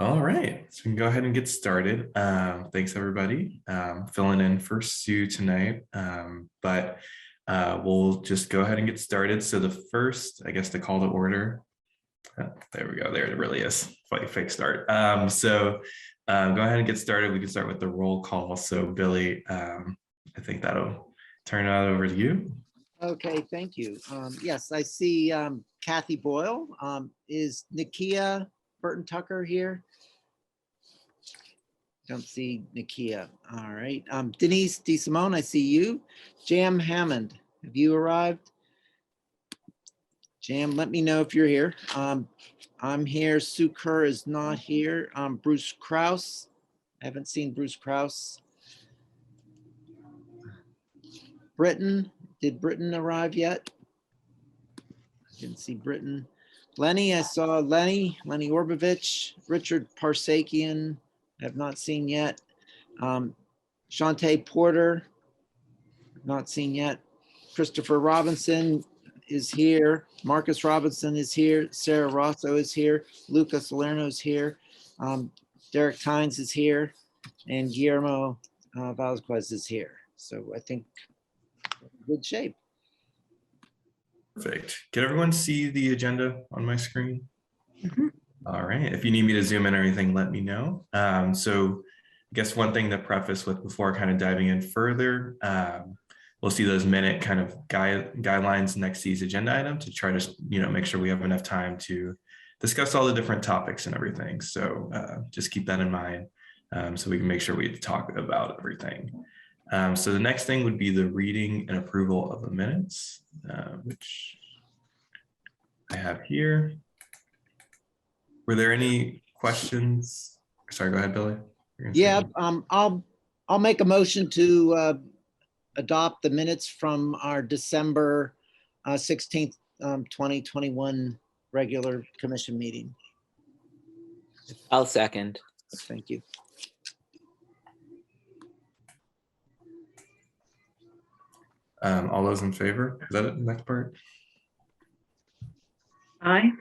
All right, so we can go ahead and get started. Thanks everybody. Filling in for Sue tonight, but we'll just go ahead and get started. So the first, I guess the call to order, there we go, there it really is, fake start. Go ahead and get started. We can start with the roll call. So Billy, I think that'll turn it over to you. Okay, thank you. Yes, I see Kathy Boyle. Is Nakia Burton Tucker here? Don't see Nakia. All right. Denise DeSimone, I see you. Jam Hammond, have you arrived? Jam, let me know if you're here. I'm here. Sue Kerr is not here. Bruce Krause. I haven't seen Bruce Krause. Britton, did Britton arrive yet? Didn't see Britton. Lenny, I saw Lenny Orbovich, Richard Parsakian, have not seen yet. Shantae Porter, not seen yet. Christopher Robinson is here. Marcus Robinson is here. Sarah Rosso is here. Lucas Salerno is here. Derek Tynes is here. And Guillermo Vasquez is here. So I think good shape. Perfect. Can everyone see the agenda on my screen? Mm-hmm. All right. If you need me to zoom in or anything, let me know. So I guess one thing to preface with before kind of diving in further, we'll see those minute kind of guidelines next to each agenda item to try to, make sure we have enough time to discuss all the different topics and everything. So just keep that in mind so we can make sure we talk about everything. So the next thing would be the reading and approval of the minutes, which I have here. Were there any questions? Sorry, go ahead, Billy. Yeah, I'll make a motion to adopt the minutes from our December 16th, 2021 regular commission meeting. I'll second. Thank you. All those in favor? Is that it, the next part? Aye.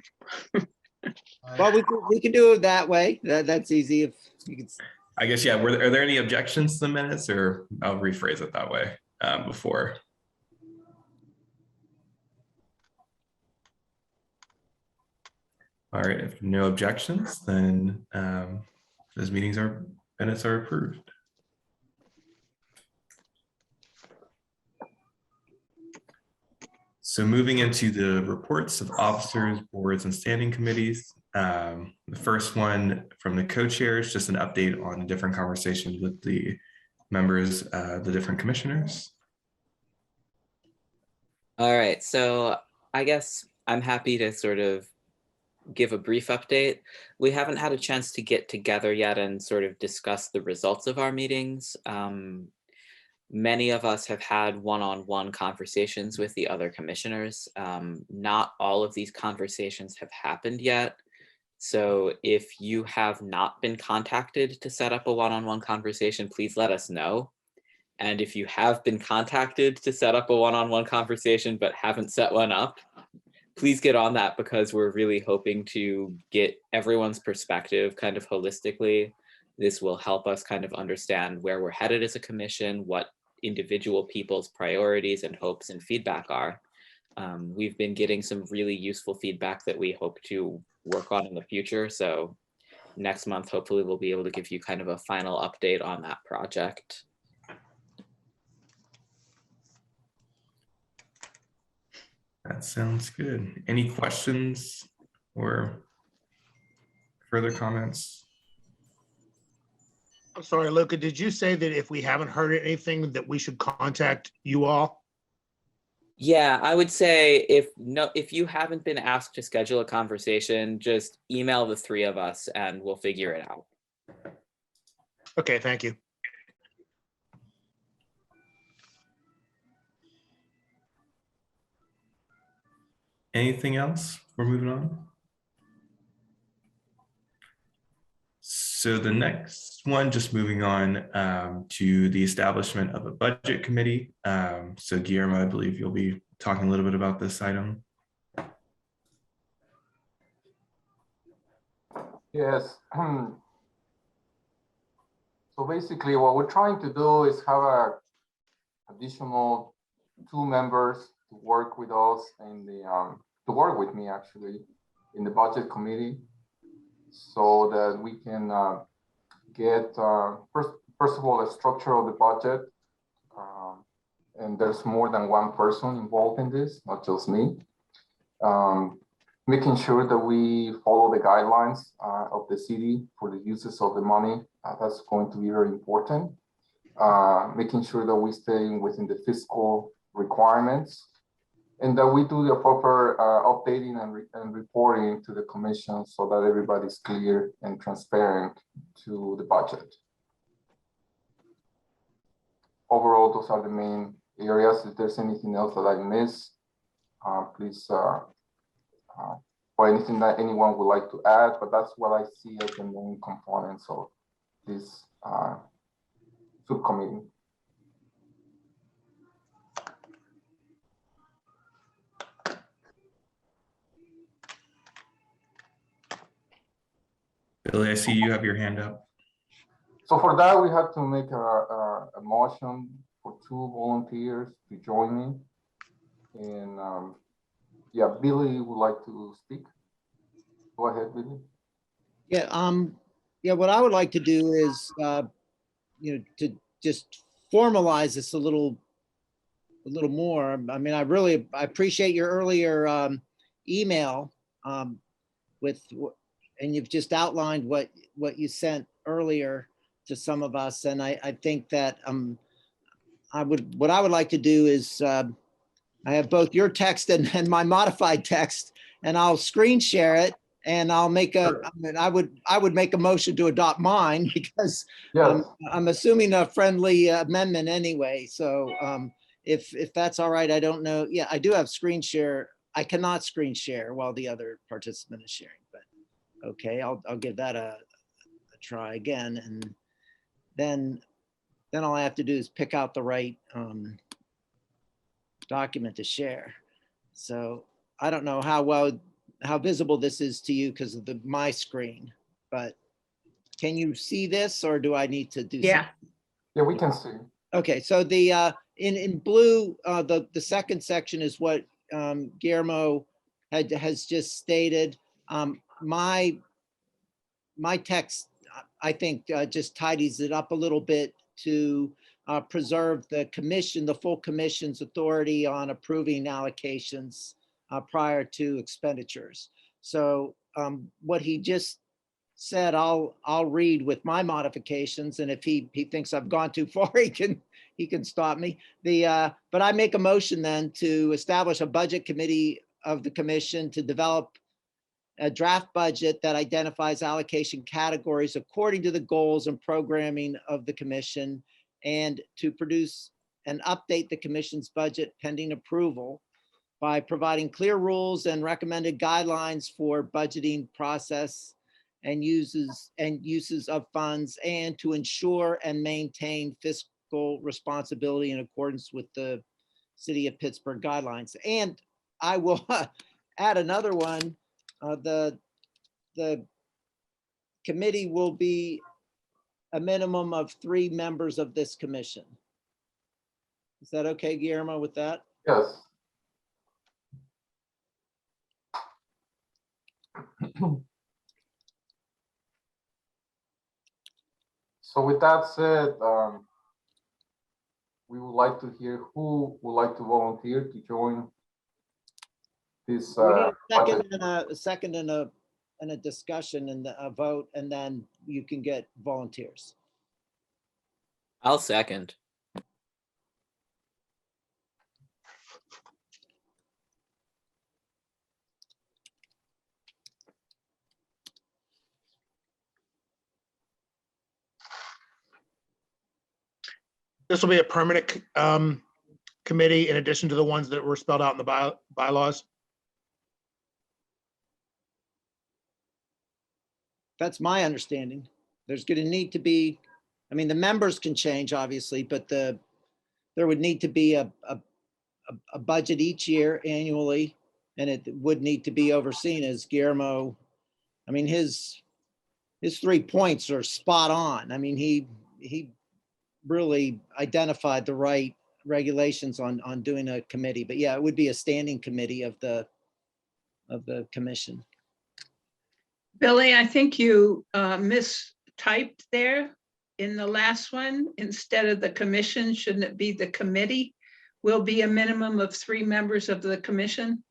Well, we can do it that way. That's easy. If you can. I guess, yeah. Are there any objections to the minutes, or I'll rephrase it that way before? All right. If no objections, then those minutes are approved. So moving into the reports of officers, boards, and standing committees. The first one from the co-chairs, just an update on different conversations with the members, the different commissioners. All right, so I guess I'm happy to sort of give a brief update. We haven't had a chance to get together yet and sort of discuss the results of our meetings. Many of us have had one-on-one conversations with the other commissioners. Not all of these conversations have happened yet. So if you have not been contacted to set up a one-on-one conversation, please let us know. And if you have been contacted to set up a one-on-one conversation but haven't set one up, please get on that, because we're really hoping to get everyone's perspective kind of holistically. This will help us kind of understand where we're headed as a commission, what individual people's priorities and hopes and feedback are. We've been getting some really useful feedback that we hope to work on in the future. So next month, hopefully we'll be able to give you kind of a final update on that project. That sounds good. Any questions or further comments? I'm sorry, Luca, did you say that if we haven't heard anything that we should contact you all? Yeah, I would say if you haven't been asked to schedule a conversation, just email the three of us and we'll figure it out. Okay, thank you. Anything else? We're moving on. So the next one, just moving on to the establishment of a budget committee. So Guillermo, I believe you'll be talking a little bit about this item. Yes. So basically what we're trying to do is have a additional 2 members to work with us in the, to work with me actually in the budget committee so that we can get, first of all, the structure of the budget. And there's more than one person involved in this, not just me. Making sure that we follow the guidelines of the city for the uses of the money. That's going to be very important. Making sure that we stay within the fiscal requirements and that we do the proper updating and reporting to the commission so that everybody's clear and transparent to the budget. Overall, those are the main areas. If there's anything else that I missed, please, or anything that anyone would like to add, but that's what I see as the main components of this subcommittee. Billy, I see you have your hand up. So for that, we have to make a motion for 2 volunteers to join me. And yeah, Billy would like to speak. Go ahead, Billy. Yeah, what I would like to do is, to just formalize this a little more. I mean, I appreciate your earlier email with, and you've just outlined what you sent earlier to some of us. And I think that what I would like to do is, I have both your text and my modified text, and I'll screen share it. And I'll make I would make a motion to adopt mine because Yes. I'm assuming a friendly amendment anyway. So if that's all right, I don't know. Yeah, I do have screen share. I cannot screen share while the other participant is sharing, but okay, I'll give that a try again. And then all I have to do is pick out the right document to share. So I don't know how visible this is to you because of my screen, but can you see this or do I need to do something? Yeah, we can see. Okay, so the in blue, the second section is what Guillermo has just stated. My text, I think, just tidies it up a little bit to preserve the full commission's authority on approving allocations prior to expenditures. So what he just said, I'll read with my modifications, and if he thinks I've gone too far, he can stop me. But I make a motion then to establish a budget committee of the commission to develop a draft budget that identifies allocation categories according to the goals and programming of the commission, and to produce and update the commission's budget pending approval by providing clear rules and recommended guidelines for budgeting process and uses of funds, and to ensure and maintain fiscal responsibility in accordance with the City of Pittsburgh guidelines. And I will add another one. The committee will be a minimum of 3 members of this commission. Is that okay, Guillermo, with that? Yes. So with that said, we would like to hear who would like to volunteer to join this. We need budget. a second and a discussion and a vote, and then you can get volunteers. I'll second. This will be a permanent committee in addition to the ones that were spelled out in the bylaws. That's my understanding. There's going to need to be, I mean, the members can change obviously, but there would need to be a budget each year annually, and it would need to be overseen as Guillermo. I mean, his his 3 points are spot on. I mean, he really identified the right regulations on doing a committee. But yeah, it would be a standing committee of the commission. Billy, I think you mistyped there in the last one. Instead of the commission, shouldn't it be the committee? Will be a minimum of 3 members of the commission.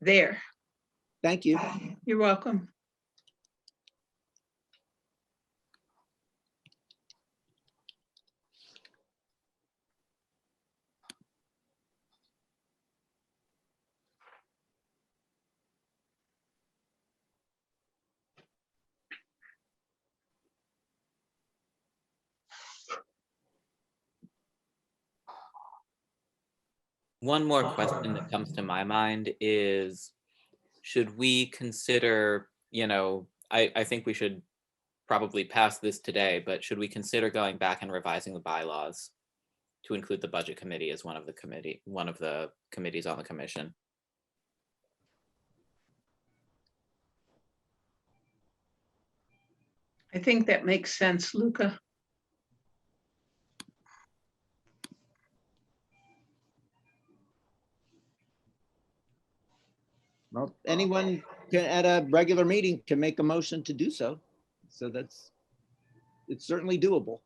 There. Thank you. You're welcome. One more question that comes to my mind is, should we consider, I think we should probably pass this today, but should we consider going back and revising the bylaws to include the budget committee as one of the committees on the commission? I think that makes sense, Luca. Well, anyone at a regular meeting can make a motion to do so. So it's certainly doable.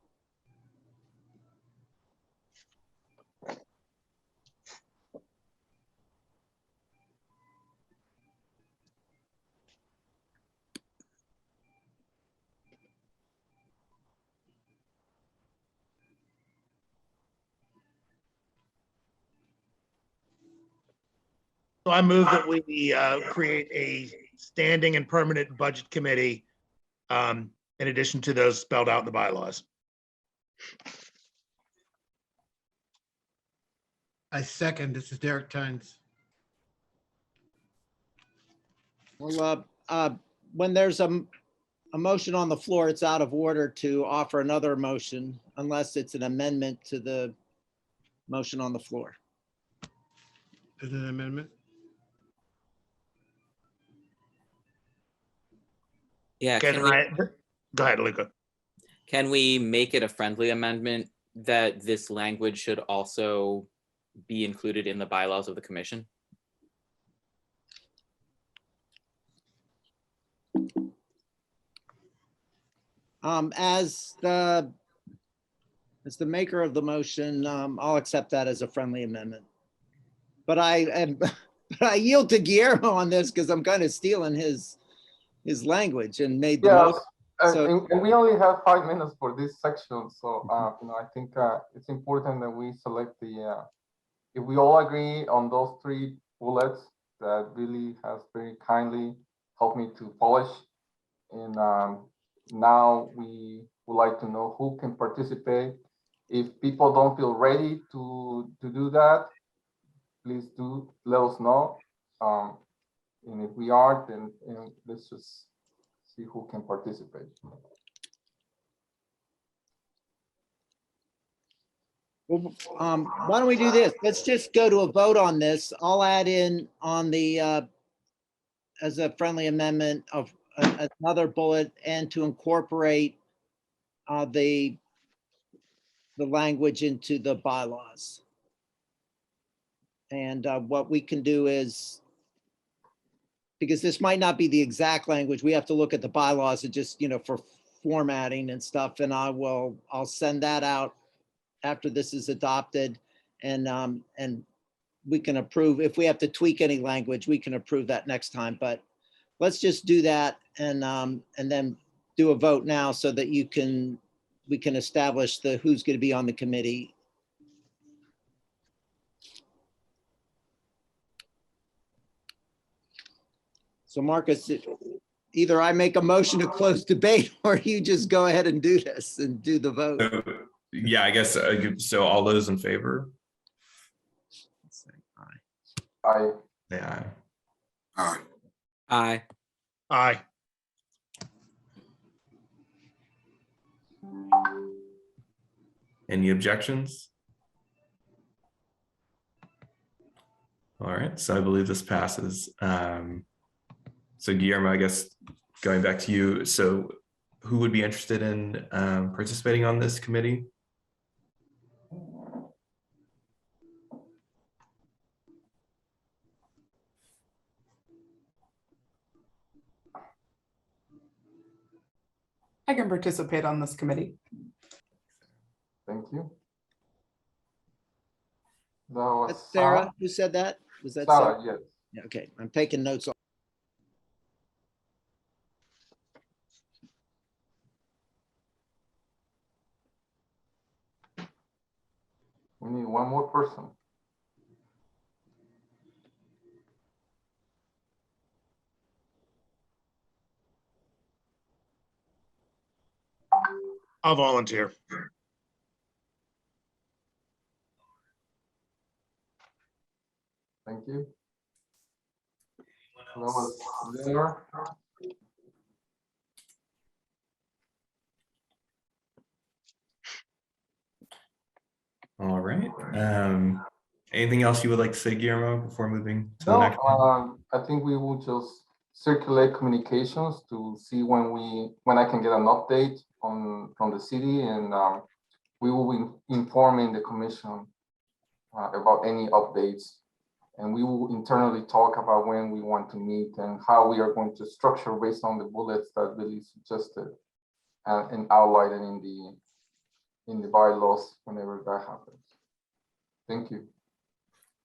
So I move that we create a standing and permanent budget committee in addition to those spelled out in the bylaws. I second. This is Derek Tynes. Well, when there's a motion on the floor, it's out of order to offer another motion unless it's an amendment to the motion on the floor. Is it an amendment? Yeah, Go ahead, Luca. can we make it a friendly amendment that this language should also be included in the bylaws of the commission? As the maker of the motion, I'll accept that as a friendly amendment. But I yield to Guillermo on this because I'm kind of stealing his language and made the Yes, motion. and we only have 5 minutes for this section, so I think it's important that we select the. If we all agree on those 3 bullets that Billy has very kindly helped me to polish, and now we would like to know who can participate. If people don't feel ready to do that, please do let us know. And if we are, then let's just see who can participate. Well, why don't we do this? Let's just go to a vote on this. I'll add in on the, as a friendly amendment of another bullet and to incorporate the language into the bylaws. And what we can do is, because this might not be the exact language, we have to look at the bylaws and just, for formatting and stuff. And I'll send that out after this is adopted, and we can approve. If we have to tweak any language, we can approve that next time. But let's just do that and then do a vote now so that we can establish who's going to be on the committee. So Marcus, either I make a motion to close debate or you just go ahead and do this and do the vote. So, yeah, I guess, so all those in favor? I Say aye. Aye. Aye. Any objections? All right, so I believe this passes. So Guillermo, I guess going back to you. So who would be interested in participating on this committee? I can participate on this committee. Thank you. That was That's Sarah, who said that? Was that Sarah, Sarah? yes. Yeah, okay, I'm taking notes. We need one more person. I'll volunteer. Thank you. That was Leonard. All right. Anything else you would like to say, Guillermo, before moving to the No, next one? I think we will just circulate communications to see when I can get an update from the city, and we will be informing the commission about any updates, and we will internally talk about when we want to meet and how we are going to structure based on the bullets that Billy suggested and outlined in the bylaws whenever that happens. Thank you.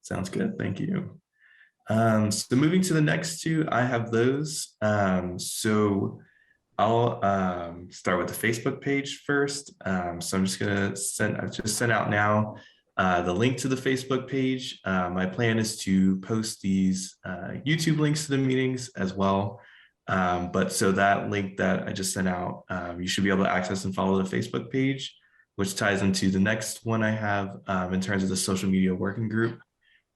Sounds good. Thank you. So moving to the next two, I have those. So I'll start with the Facebook page first. So I'm just gonna I've just sent out now the link to the Facebook page. My plan is to post these YouTube links to the meetings as well. But so that link that I just sent out, you should be able to access and follow the Facebook page, which ties into the next one I have in terms of the social media working group.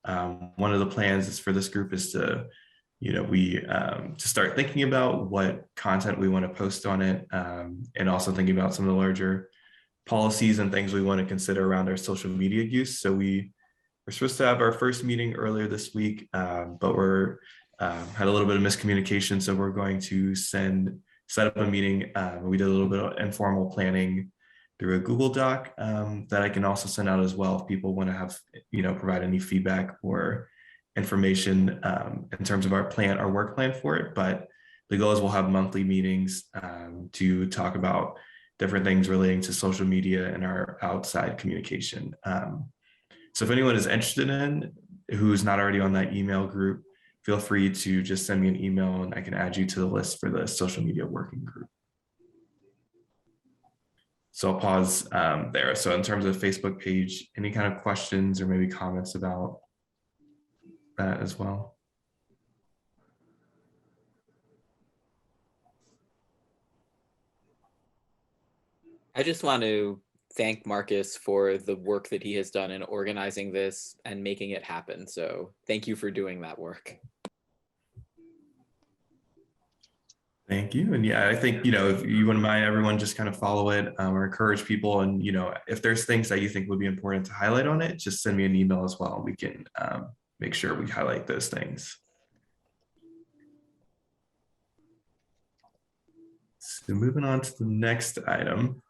One of the plans is for this group is to, to start thinking about what content we want to post on it, and also thinking about some of the larger policies and things we want to consider around our social media use. So we're supposed to have our first meeting earlier this week, but we're had a little bit of miscommunication. So we're going to set up a meeting. We did a little bit of informal planning through a Google Doc that I can also send out as well if people want to have, provide any feedback or information in terms of our work plan for it. But the goal is we'll have monthly meetings to talk about different things relating to social media and our outside communication. So if anyone is interested in who's not already on that email group, feel free to just send me an email and I can add you to the list for the social media working group. So I'll pause there. So in terms of Facebook page, any kind of questions or maybe comments about that as well? I just want to thank Marcus for the work that he has done in organizing this and making it happen. So thank you for doing that work. Thank you. And yeah, I think, if you wouldn't mind, everyone just kind of follow it or encourage people. And, if there's things that you think would be important to highlight on it, just send me an email as well. We can make sure we highlight those things. So moving on to the next item.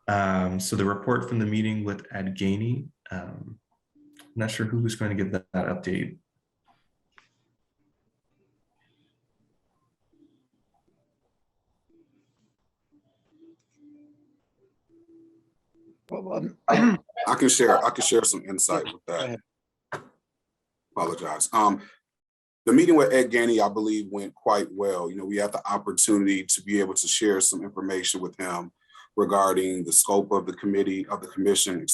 So the report from the meeting with Ed Gainey. Not sure who's going to give that update. Well, I can share some insight with that. Apologize. The meeting with Ed Gainey, I believe, went quite well. We had the opportunity to be able to share some information with him regarding the scope of the commission,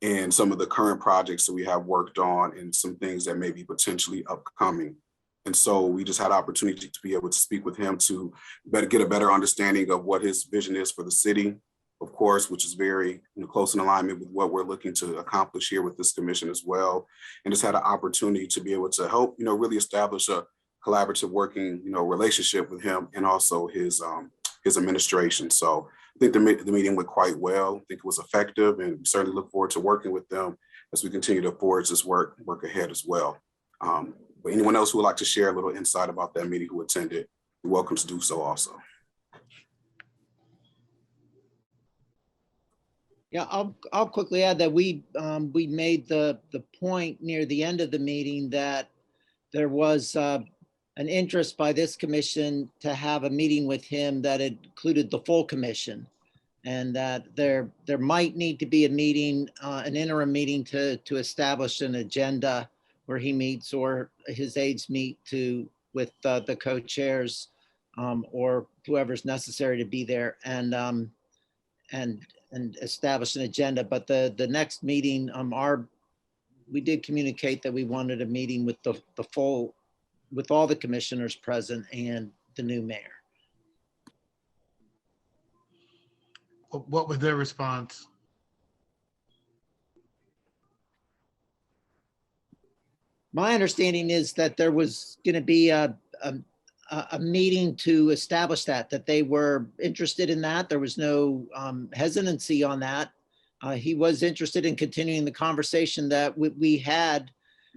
and some of the current projects that we have worked on and some things that may be potentially upcoming. And so we just had opportunity to be able to speak with him to get a better understanding of what his vision is for the city, of course, which is very close in alignment with what we're looking to accomplish here with this commission as well. And just had an opportunity to be able to help, really establish a collaborative working, relationship with him and also his administration. So I think the meeting went quite well. I think it was effective, and we certainly look forward to working with them as we continue to forge this work ahead as well. But anyone else who would like to share a little insight about that meeting who attended, you're welcome to do so also. Yeah, I'll quickly add that we made the point near the end of the meeting that there was an interest by this commission to have a meeting with him that included the full commission. And that there might need to be a meeting, an interim meeting to establish an agenda where he meets or his aides meet with the co-chairs or whoever's necessary to be there and establish an agenda. But the next meeting, we did communicate that we wanted a meeting with the full, with all the commissioners present and the new mayor. What was their response? My understanding is that there was going to be a meeting to establish that they were interested in that. There was no hesitancy on that. He was interested in continuing the conversation that we had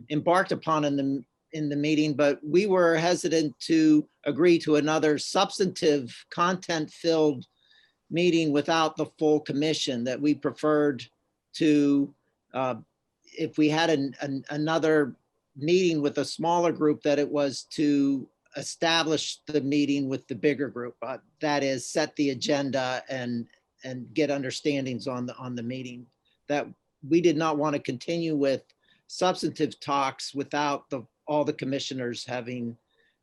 embarked upon in the meeting, but we were hesitant to agree to another substantive, content-filled meeting without the full commission, that we preferred to, if we had another meeting with a smaller group, that it was to establish the meeting with the bigger group. That is, set the agenda and get understandings on the meeting. That we did not want to continue with substantive talks without all the commissioners having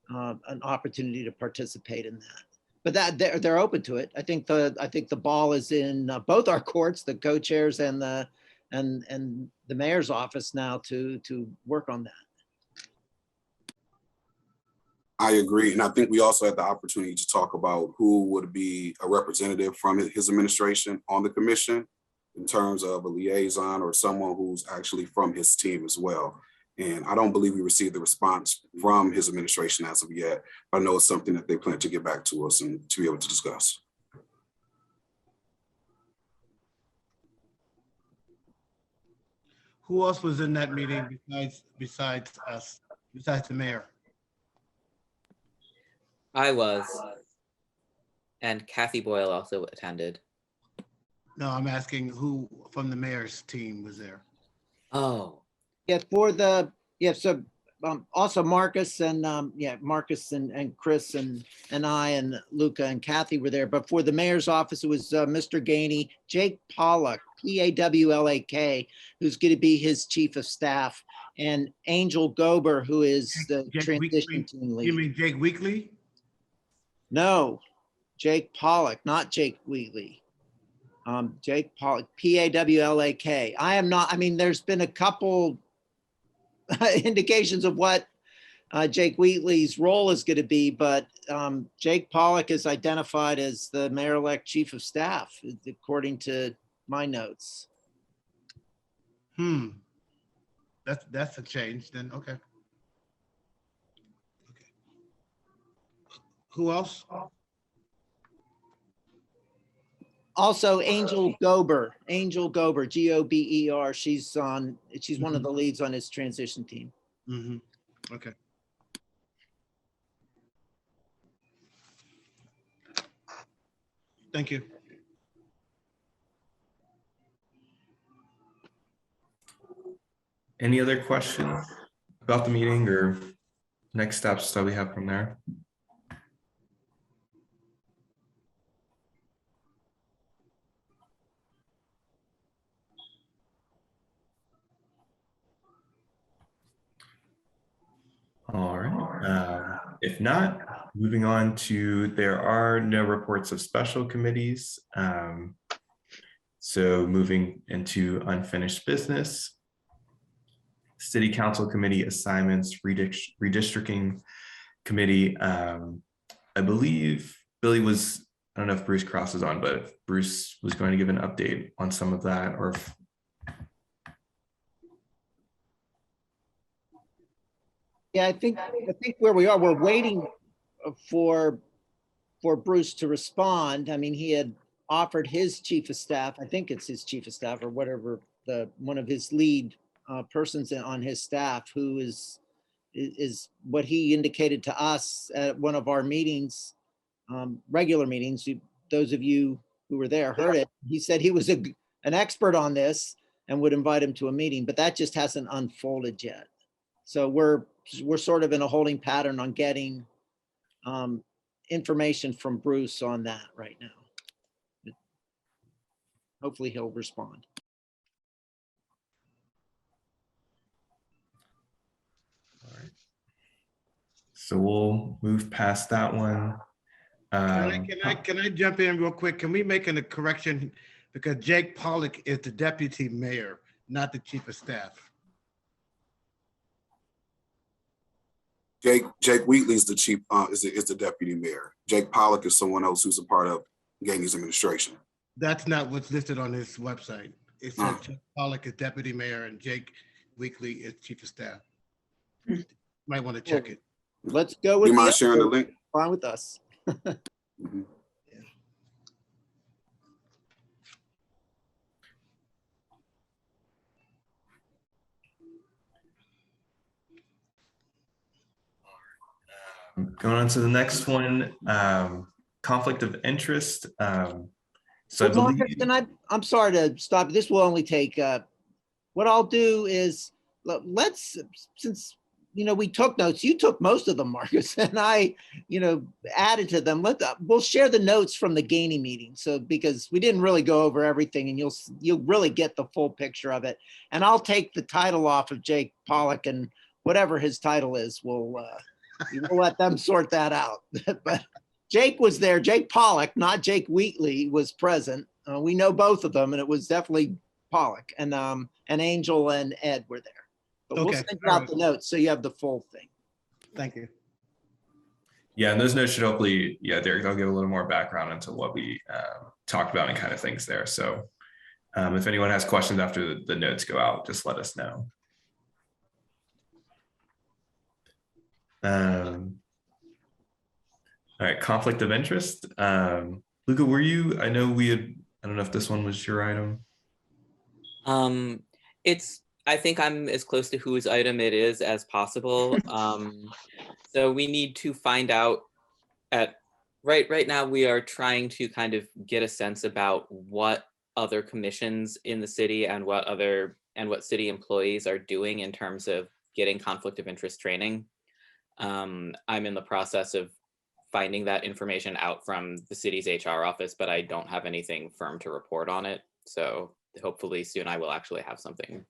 an opportunity to participate in that. But that they're open to it. I think the ball is in both our courts, the co-chairs and the mayor's office now to work on that. I agree. And I think we also had the opportunity to talk about who would be a representative from his administration on the commission in terms of a liaison or someone who's actually from his team as well. And I don't believe we received the response from his administration as of yet. But I know it's something that they plan to get back to us and to be able to discuss. Who else was in that meeting besides us, besides the mayor? I was. And Kathy Boyle also attended. No, I'm asking who from the mayor's team was there? Oh, Yeah, so also Marcus and Marcus and Chris and I and Luca and Kathy were there. But for the mayor's office, it was Mr. Gainey, Jake Pollock, Pawlak, who's going to be his chief of staff, and Angel Gober, who is the transition team lead. You mean Jake Weekly? No, Jake Pollock, not Jake Wheatley. Jake Pollock, Pawlak. I am not, I mean, there's been a couple indications of what Jake Wheatley's role is going to be, but Jake Pollock is identified as the mayor-elect chief of staff, according to my notes. That's a change then, okay. Who else? Also, Angel Gober, Gober, she's one of the leads on his transition team. Okay. Thank you. Any other questions about the meeting or next steps that we have from there? All right. If not, moving on to, there are no reports of special committees. So moving into unfinished business. City Council Committee assignments, redistricting committee. I believe Billy was, I don't know if Bruce Cross is on, but if Bruce was going to give an update on some of that, or if Yeah, I think where we are, we're waiting for Bruce to respond. I mean, he had offered his chief of staff, I think it's his chief of staff or whatever, one of his lead persons on his staff, who is what he indicated to us at one of our meetings, regular meetings. Those of you who were there heard it. He said he was an expert on this and would invite him to a meeting, but that just hasn't unfolded yet. So we're sort of in a holding pattern on getting information from Bruce on that right now. Hopefully he'll respond. All right. So we'll move past that one. Can I jump in real quick? Can we make a correction? Because Jake Pollock is the deputy mayor, not the chief of staff. Jake Wheatley's the chief, is the deputy mayor. Jake Pollock is someone else who's a part of Gainey's administration. That's not what's listed on his website. It says Jake Pollock is deputy mayor and Jake Wheatley is chief of staff. Might want to check it. Let's go with. You mind sharing the link? Fine with us. Mhm. Going on to the next one, conflict of interest. So I Well, Marcus, believe, I'm sorry to stop. This will only take, what I'll do is, let's, since, we took notes, you took most of them, Marcus, and I, added to them. We'll share the notes from the Gainey meeting. So, because we didn't really go over everything and you'll really get the full picture of it. And I'll take the title off of Jake Pollock, and whatever his title is, we'll let them sort that out. But Jake was there. Jake Pollock, not Jake Wheatley, was present. We know both of them, and it was definitely Pollock. And Angel and Ed were there. But we'll Okay, send all out right. the notes so you have the full thing. Thank you. yeah, and those notes should hopefully, Derek, they'll give a little more background into what we talked about and kind of things there. So if anyone has questions after the notes go out, just let us know. All right, conflict of interest. Luca, were you, I know we had, I don't know if this one was your item. I think I'm as close to whose item it is as possible. So we need to find out right now we are trying to kind of get a sense about what other commissions in the city and what city employees are doing in terms of getting conflict of interest training. I'm in the process of finding that information out from the city's HR office, but I don't have anything firm to report on it. So hopefully soon I will actually have something.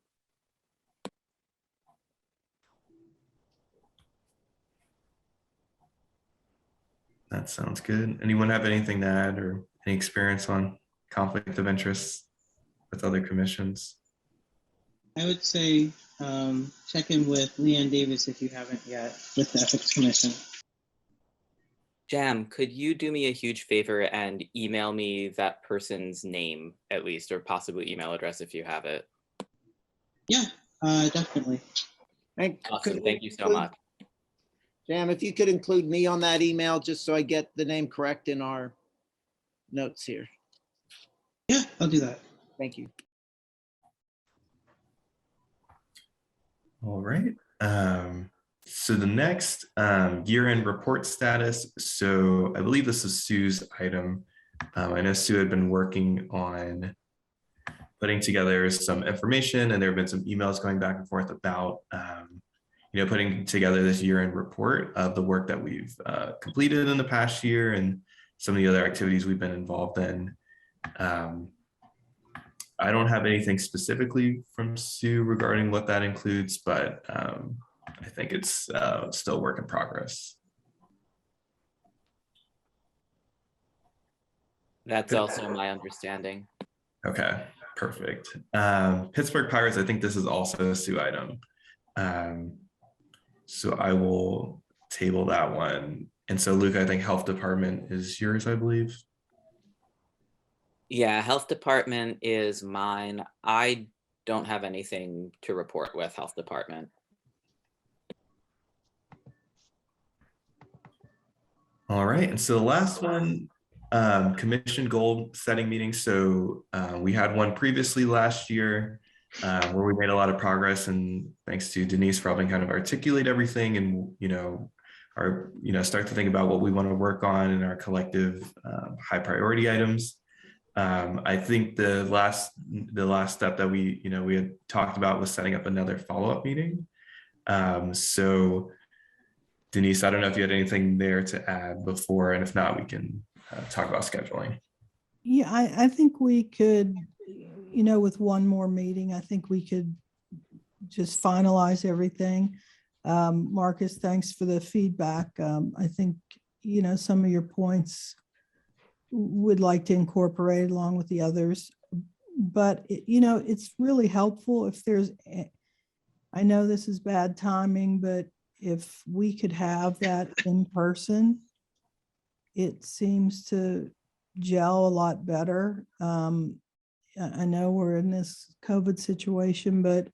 That sounds good. Anyone have anything to add or any experience on conflict of interest with other commissions? I would say check in with Leanne Davis if you haven't yet with the Ethics Commission. Jam, could you do me a huge favor and email me that person's name at least, or possibly email address if you have it? Yeah, definitely. Awesome, thank you so much. Jam, if you could include me on that email, just so I get the name correct in our notes here. Yeah, I'll do that. Thank you. All right. So the next year-end report status. So I believe this is Sue's item. I know Sue had been working on putting together some information, and there have been some emails going back and forth about putting together this year-end report of the work that we've completed in the past year and some of the other activities we've been involved in. I don't have anything specifically from Sue regarding what that includes, but I think it's still work in progress. That's also my understanding. Okay, perfect. Pittsburgh Pirates, I think this is also a Sue item. So I will table that one. And so Luke, I think Health Department is yours, I believe. Yeah, Health Department is mine. I don't have anything to report with Health Department. All right, and so the last one, commission goal setting meeting. So we had one previously last year where we made a lot of progress, and thanks to Denise for helping kind of articulate everything and start to think about what we want to work on in our collective high priority items. I think the last step that we had talked about was setting up another follow-up meeting. So Denise, I don't know if you had anything there to add before, and if not, we can talk about scheduling. Yeah, I think we could, with one more meeting, I think we could just finalize everything. Marcus, thanks for the feedback. I think, some of your points would like to incorporate along with the others. But, it's really helpful if there's, I know this is bad timing, but if we could have that in person, it seems to gel a lot better. I know we're in this COVID situation, but,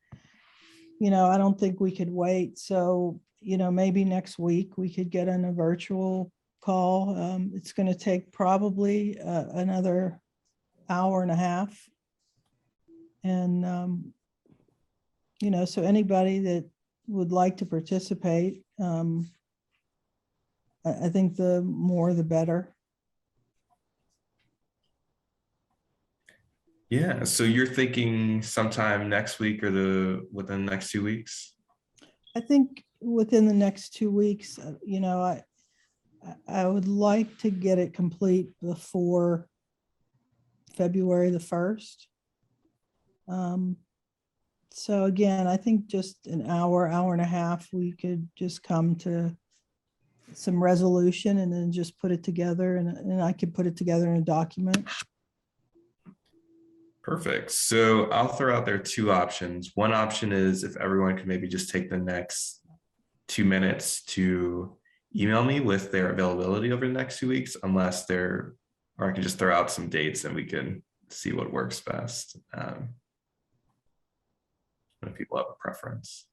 I don't think we could wait. So, maybe next week we could get on a virtual call. It's going to take probably another hour and a half. And, so anybody that would like to participate, I think the more the better. Yeah, so you're thinking sometime next week or within the next 2 weeks? I think within the next 2 weeks, I would like to get it complete before February the 1st. So again, I think just an hour and a half, we could just come to some resolution and then just put it together, and I could put it together in a document. Perfect. So I'll throw out there 2 options. One option is if everyone could maybe just take the next 2 minutes to email me with their availability over the next 2 weeks, or I can just throw out some dates and we can see what works best. If people have a preference.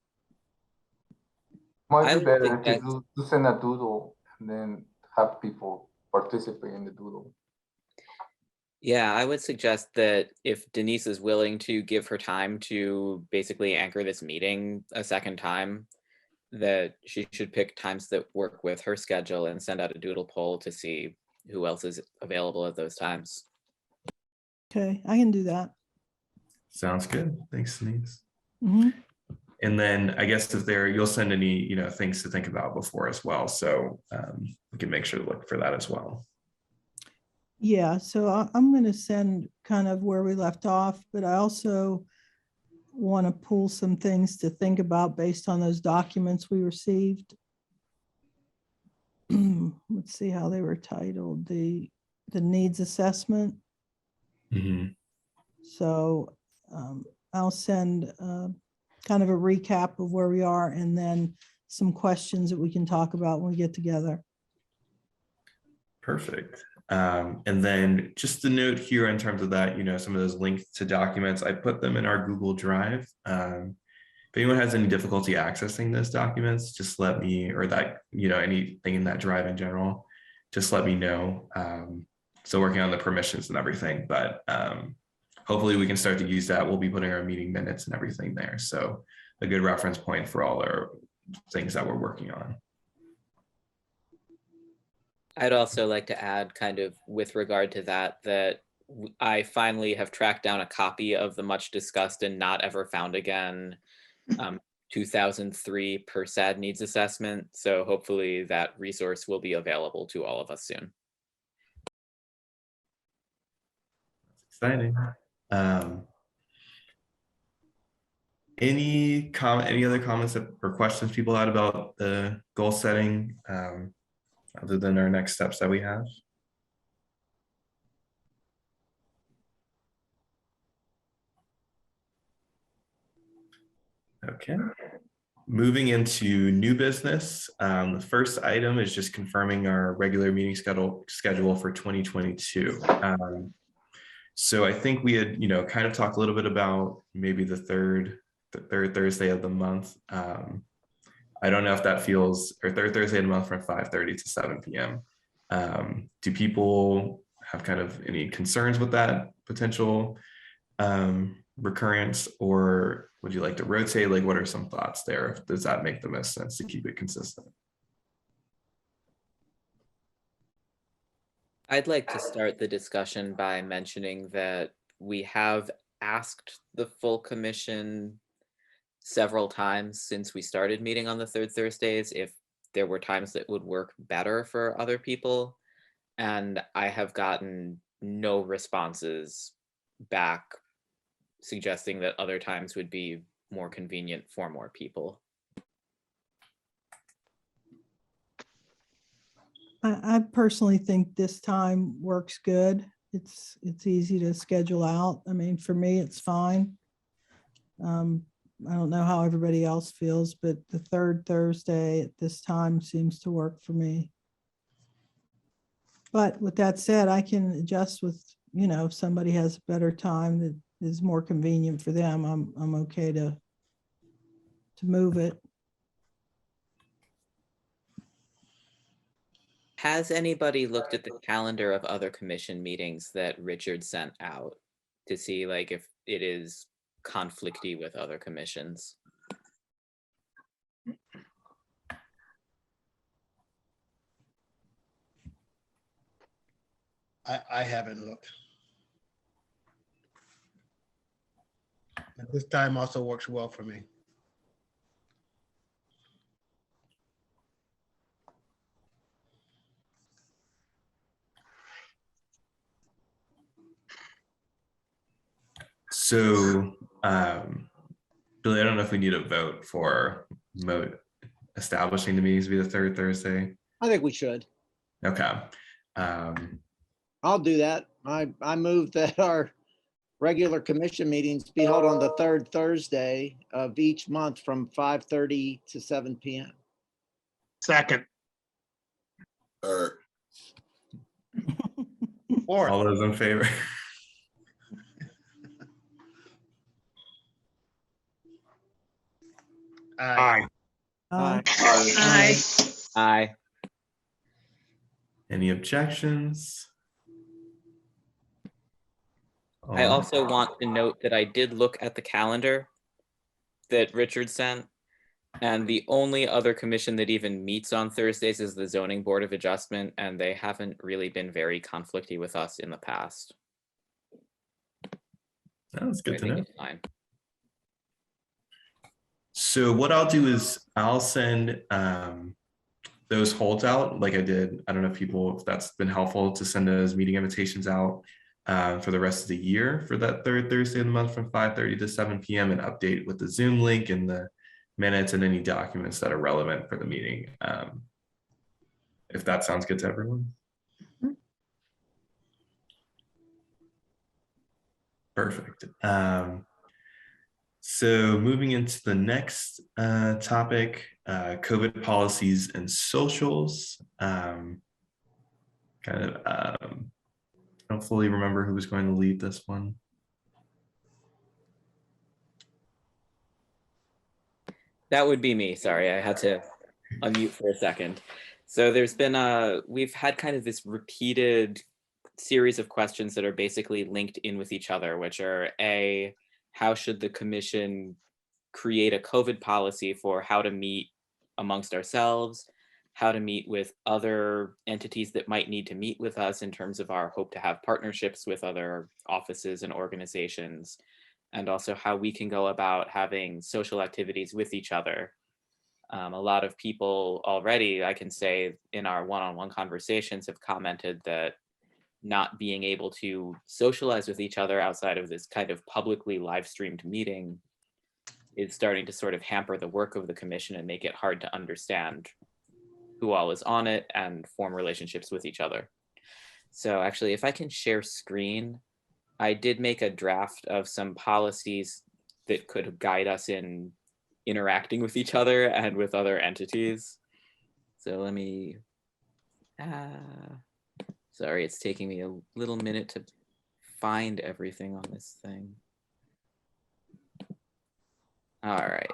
Might be better to send a doodle and then have people participate in the doodle. Yeah, I would suggest that if Denise is willing to give her time to basically anchor this meeting a second time, that she should pick times that work with her schedule and send out a doodle poll to see who else is available at those times. Okay, I can do that. Sounds good. Thanks, Denise. Mm-hmm. And then I guess you'll send any, things to think about before as well. So we can make sure to look for that as well. Yeah, so I'm going to send kind of where we left off, but I also want to pull some things to think about based on those documents we received. Let's see how they were titled. The needs assessment. Mm-hmm. So I'll send kind of a recap of where we are and then some questions that we can talk about when we get together. Perfect. And then just a note here in terms of that, some of those links to documents, I put them in our Google Drive. If anyone has any difficulty accessing those documents, just let me, or that, anything in that drive in general, just let me know. Still working on the permissions and everything, but hopefully we can start to use that. We'll be putting our meeting minutes and everything there. So a good reference point for all our things that we're working on. I'd also like to add, kind of with regard to that I finally have tracked down a copy of the much discussed and not ever found again 2003 PERSAD needs assessment. So hopefully that resource will be available to all of us soon. Exciting. Any other comments or questions people had about the goal setting? Other than our next steps that we have? Okay. Moving into new business, the first item is just confirming our regular meeting schedule for 2022. So I think we had, kind of talked a little bit about maybe the third Thursday of the month. I don't know if that feels, or third Thursday of the month from 5:30 to 7 p.m. Do people have kind of any concerns with that potential recurrence, or would you like to rotate? Like, what are some thoughts there? Does that make the most sense to keep it consistent? I'd like to start the discussion by mentioning that we have asked the full commission several times since we started meeting on the third Thursdays if there were times that would work better for other people. And I have gotten no responses back suggesting that other times would be more convenient for more people. I personally think this time works good. It's easy to schedule out. I mean, for me, it's fine. I don't know how everybody else feels, but the third Thursday at this time seems to work for me. But with that said, I can adjust with, if somebody has a better time that is more convenient for them, I'm okay to move it. Has anybody looked at the calendar of other commission meetings that Richard sent out to see like if it is conflicty with other commissions? I haven't looked. But this time also works well for me. So, Billy, I don't know if we need a vote for establishing the meetings to be the third Thursday. I think we should. Okay. I'll do that. I move that our regular commission meetings be held on the third Thursday of each month from 5:30 to 7 p.m. Second. Third. Fourth. All those in favor? Aye. Aye. Aye. Aye. Any objections? I also want to note that I did look at the calendar that Richard sent, and the only other commission that even meets on Thursdays is the Zoning Board of Adjustment, and they haven't really been very conflicty with us in the past. That's good to know. It's fine. So what I'll do is I'll send those holds out like I did. I don't know if that's been helpful to send those meeting invitations out for the rest of the year for that third Thursday of the month from 5:30 to 7 p.m. and update with the Zoom link and the minutes and any documents that are relevant for the meeting. If that sounds good to everyone. Perfect. So moving into the next topic, COVID policies and socials. I don't fully remember who was going to lead this one. That would be me. Sorry, I had to unmute for a second. So there's been we've had kind of this repeated series of questions that are basically linked in with each other, which are A, how should the commission create a COVID policy for how to meet amongst ourselves, how to meet with other entities that might need to meet with us in terms of our hope to have partnerships with other offices and organizations, and also how we can go about having social activities with each other. A lot of people already, I can say, in our one-on-one conversations have commented that not being able to socialize with each other outside of this kind of publicly live streamed meeting is starting to sort of hamper the work of the commission and make it hard to understand who all is on it and form relationships with each other. So actually, if I can share screen, I did make a draft of some policies that could guide us in interacting with each other and with other entities. So let me, sorry, it's taking me a little minute to find everything on this thing. All right.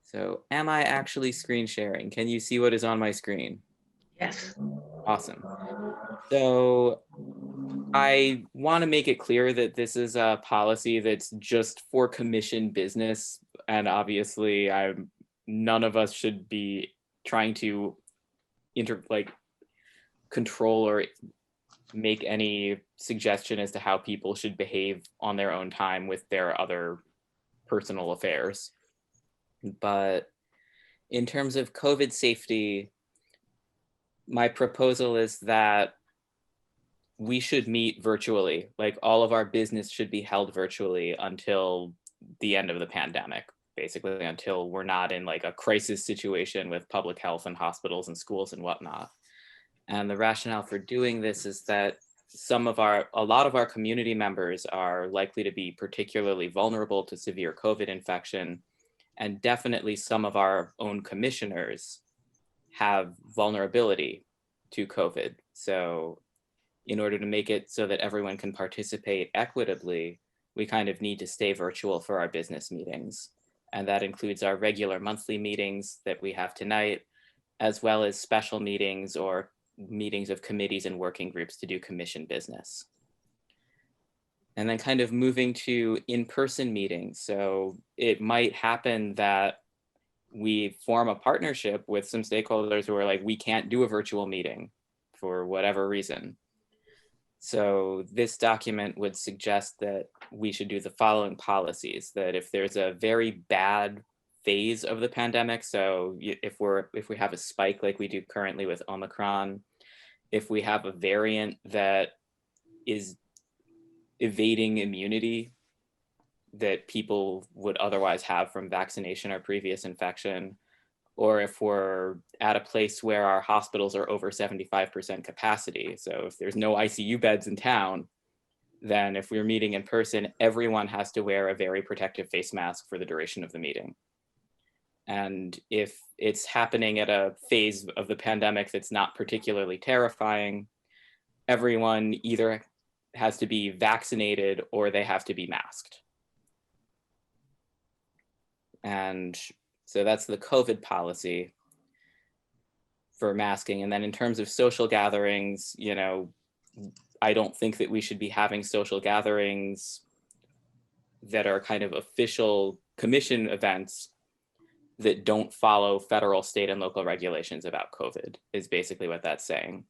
So am I actually screen sharing? Can you see what is on my screen? Yes. Awesome. So I want to make it clear that this is a policy that's just for commission business. And obviously none of us should be trying to control or make any suggestion as to how people should behave on their own time with their other personal affairs. But in terms of COVID safety, my proposal is that we should meet virtually. Like, all of our business should be held virtually until the end of the pandemic, basically until we're not in like a crisis situation with public health and hospitals and schools and whatnot. And the rationale for doing this is that a lot of our community members are likely to be particularly vulnerable to severe COVID infection. And definitely some of our own commissioners have vulnerability to COVID. So in order to make it so that everyone can participate equitably, we kind of need to stay virtual for our business meetings. And that includes our regular monthly meetings that we have tonight, as well as special meetings or meetings of committees and working groups to do commission business. And then kind of moving to in-person meetings. So it might happen that we form a partnership with some stakeholders who are like, we can't do a virtual meeting for whatever reason. So this document would suggest that we should do the following policies: that if there's a very bad phase of the pandemic, so if we have a spike like we do currently with Omicron, if we have a variant that is evading immunity that people would otherwise have from vaccination or previous infection, or if we're at a place where our hospitals are over 75% capacity. So if there's no ICU beds in town, then if we're meeting in person, everyone has to wear a very protective face mask for the duration of the meeting. And if it's happening at a phase of the pandemic that's not particularly terrifying, everyone either has to be vaccinated or they have to be masked. And so that's the COVID policy for masking. And then in terms of social gatherings, you know, I don't think that we should be having social gatherings that are kind of official commission events that don't follow federal, state, and local regulations about COVID, is basically what that's saying.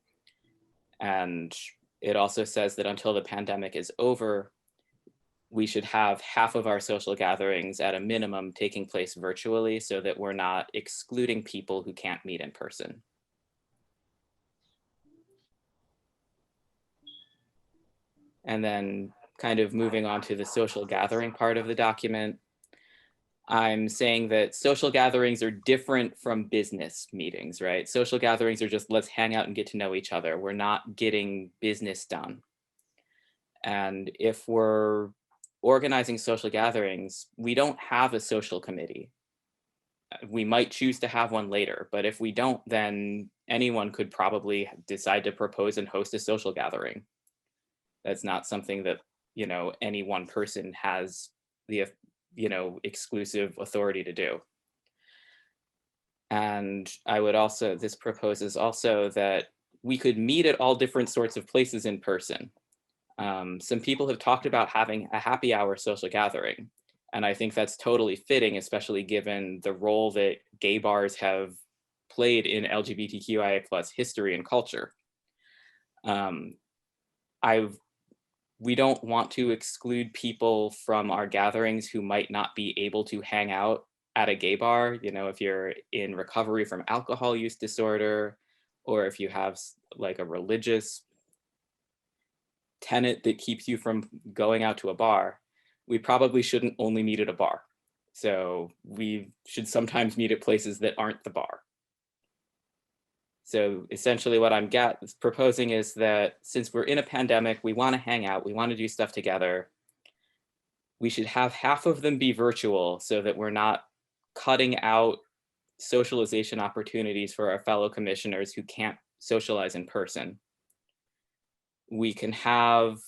And it also says that until the pandemic is over, we should have half of our social gatherings at a minimum taking place virtually, so that we're not excluding people who can't meet in person. And then kind of moving on to the social gathering part of the document, I'm saying that social gatherings are different from business meetings, right? Social gatherings are just, let's hang out and get to know each other. We're not getting business done. And if we're organizing social gatherings, we don't have a social committee. We might choose to have one later, but if we don't, then anyone could probably decide to propose and host a social gathering. That's not something that, you know, any one person has the, you know, exclusive authority to do. And I would also, this proposes also that we could meet at all different sorts of places in person. Some people have talked about having a happy hour social gathering, and I think that's totally fitting, especially given the role that gay bars have played in LGBTQIA+ history and culture. We don't want to exclude people from our gatherings who might not be able to hang out at a gay bar. You know, if you're in recovery from alcohol use disorder, or if you have like a religious tenet that keeps you from going out to a bar, we probably shouldn't only meet at a bar. So we should sometimes meet at places that aren't the bar. So essentially what I'm proposing is that since we're in a pandemic, we want to hang out, we want to do stuff together, we should have half of them be virtual so that we're not cutting out socialization opportunities for our fellow commissioners who can't socialize in person. We can have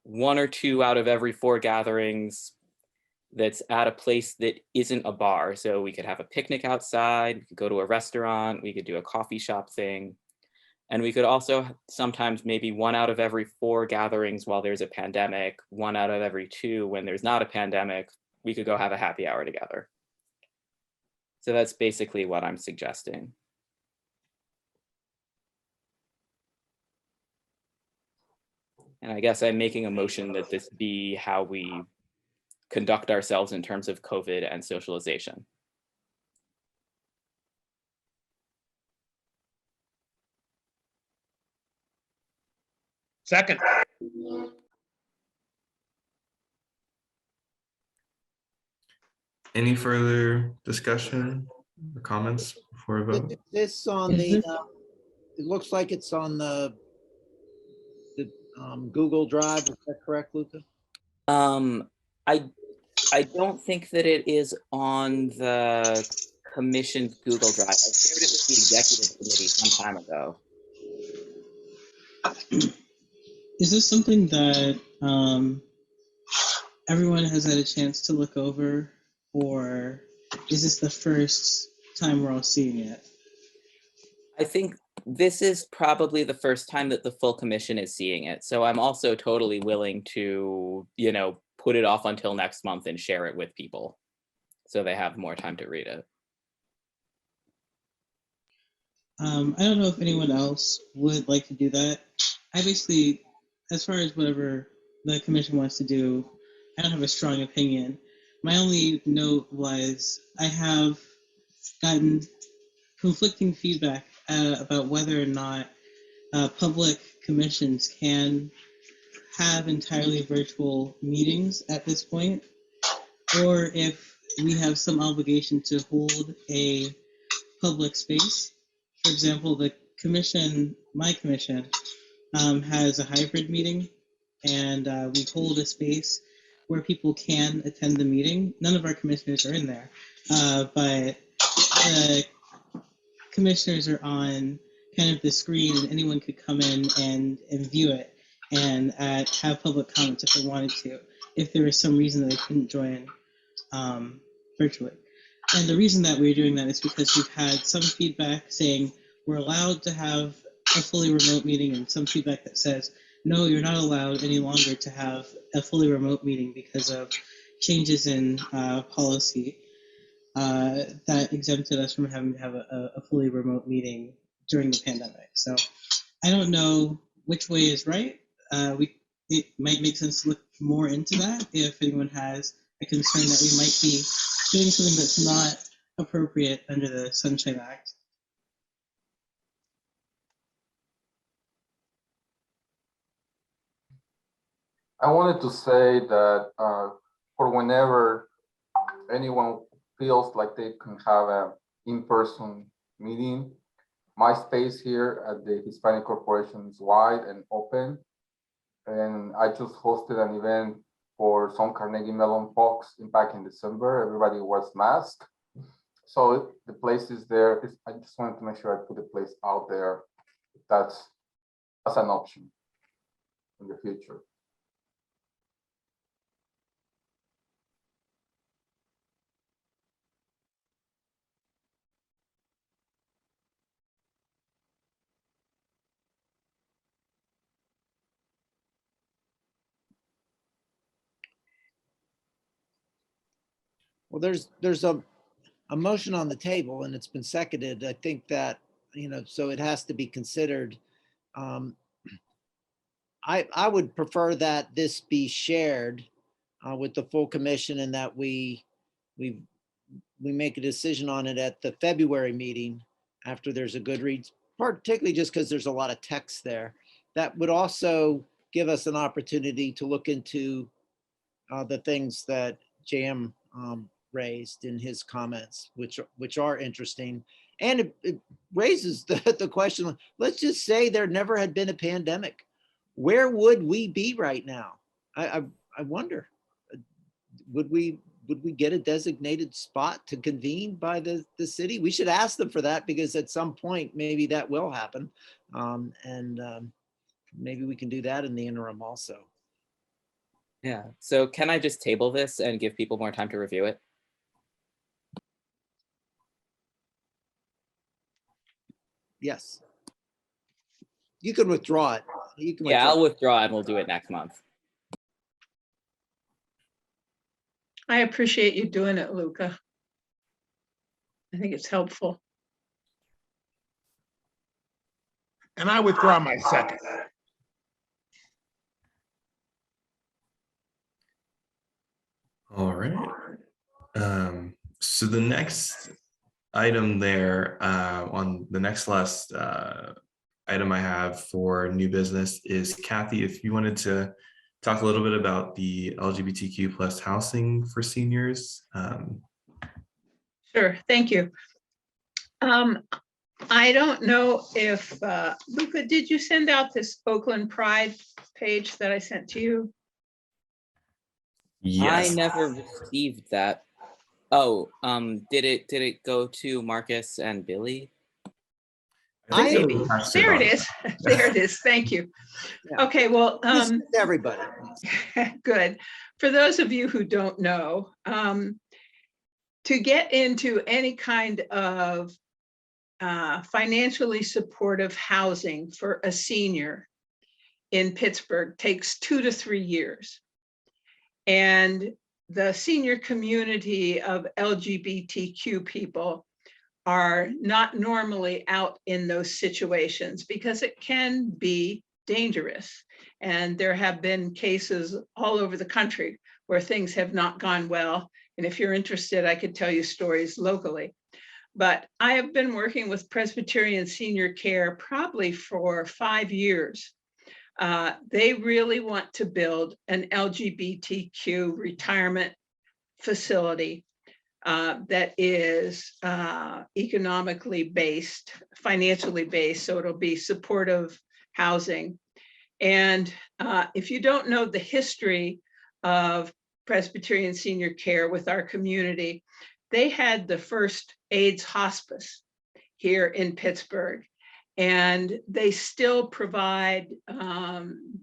1 or 2 out of every 4 gatherings that's at a place that isn't a bar. So we could have a picnic outside, we could go to a restaurant, we could do a coffee shop thing. And we could also sometimes maybe 1 out of every 4 gatherings while there's a pandemic, 1 out of every 2 when there's not a pandemic, we could go have a happy hour together. So that's basically what I'm suggesting. And I guess I'm making a motion that this be how we conduct ourselves in terms of COVID and socialization. Second. Any further discussion or comments before a vote? Is this on Is the, this- it looks like it's on the Google Drive, is that correct, Luca? I don't think that it is on the commission's Google Drive. I shared it with the executive committee some time ago. Is this something that everyone has had a chance to look over, or is this the first time we're all seeing it? I think this is probably the first time that the full commission is seeing it. So I'm also totally willing to, put it off until next month and share it with people so they have more time to read it. I don't know if anyone else would like to do that. I basically, as far as whatever the commission wants to do, I don't have a strong opinion. My only note was I have gotten conflicting feedback about whether or not public commissions can have entirely virtual meetings at this point, or if we have some obligation to hold a public space. For example, the commission, my commission, has a hybrid meeting, and we hold a space where people can attend the meeting. None of our commissioners are in there, but the commissioners are on kind of the screen, and anyone could come in and view it and have public comments if they wanted to, if there was some reason that they couldn't join virtually. And the reason that we're doing that is because we've had some feedback saying we're allowed to have a fully remote meeting, and some feedback that says, no, you're not allowed any longer to have a fully remote meeting because of changes in policy that exempted us from having to have a fully remote meeting during the pandemic. So I don't know which way is right. It might make sense to look more into that if anyone has a concern that we might be doing something that's not appropriate under the Sunshine Act. I wanted to say that for whenever anyone feels like they can have an in-person meeting, my space here at the Hispanic Corporation is wide and open. And I just hosted an event for some Carnegie Mellon folks back in December. Everybody wears masks. So the place is there. I just wanted to make sure I put the place out there. That's an option in the future. Well, there's a motion on the table and it's been seconded. I think that, so it has to be considered. I would prefer that this be shared with the full commission, and that we make a decision on it at the February meeting after there's a good read, particularly just because there's a lot of text there. That would also give us an opportunity to look into the things that JM raised in his comments, which are interesting. And it raises the question, let's just say there never had been a pandemic. Where would we be right now? I wonder, would we get a designated spot to convene by the city? We should ask them for that, because at some point, maybe that will happen. Maybe we can do that in the interim also. Yeah, so can I just table this and give people more time to review it? Yes. You can withdraw it. You can Yeah, I'll withdraw and we'll do it next month. I appreciate you doing it, Luca. I think it's helpful. And I withdraw my second. All right. So the next item there on the next last item I have for new business is Kathy, if you wanted to talk a little bit about the LGBTQ plus housing for seniors. Sure, thank you. I don't know if, Luca, did you send out this Oakland Pride page that I sent to you? Yes. I never received that. Oh, did it go to Marcus and Billy? I think Maybe. it was attached to There it Donna. is. There it is. Thank you. Yeah. Okay, well, This is everybody. good. For those of you who don't know, to get into any kind of financially supportive housing for a senior in Pittsburgh takes 2 to 3 years. And the senior community of LGBTQ people are not normally out in those situations because it can be dangerous. And there have been cases all over the country where things have not gone well. And if you're interested, I could tell you stories locally. But I have been working with Presbyterian Senior Care probably for 5 years. They really want to build an LGBTQ retirement facility that is economically based, financially based, so it'll be supportive housing. And if you don't know the history of Presbyterian Senior Care with our community, they had the first AIDS hospice here in Pittsburgh. And they still provide,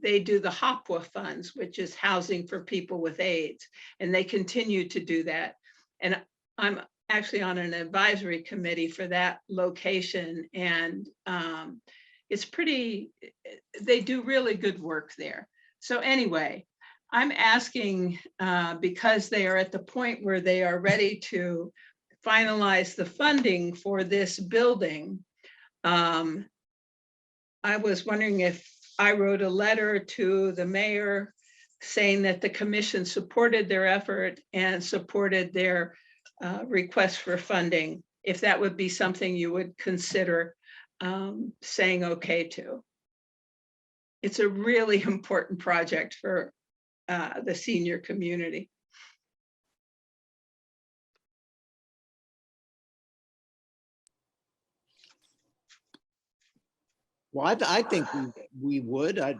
they do the HOPWA funds, which is housing for people with AIDS. And they continue to do that. And I'm actually on an advisory committee for that location. And it's pretty, they do really good work there. So anyway, I'm asking, because they are at the point where they are ready to finalize the funding for this building. I was wondering if I wrote a letter to the mayor saying that the commission supported their effort and supported their request for funding, if that would be something you would consider saying okay to. It's a really important project for the senior community. Well, I think we would. I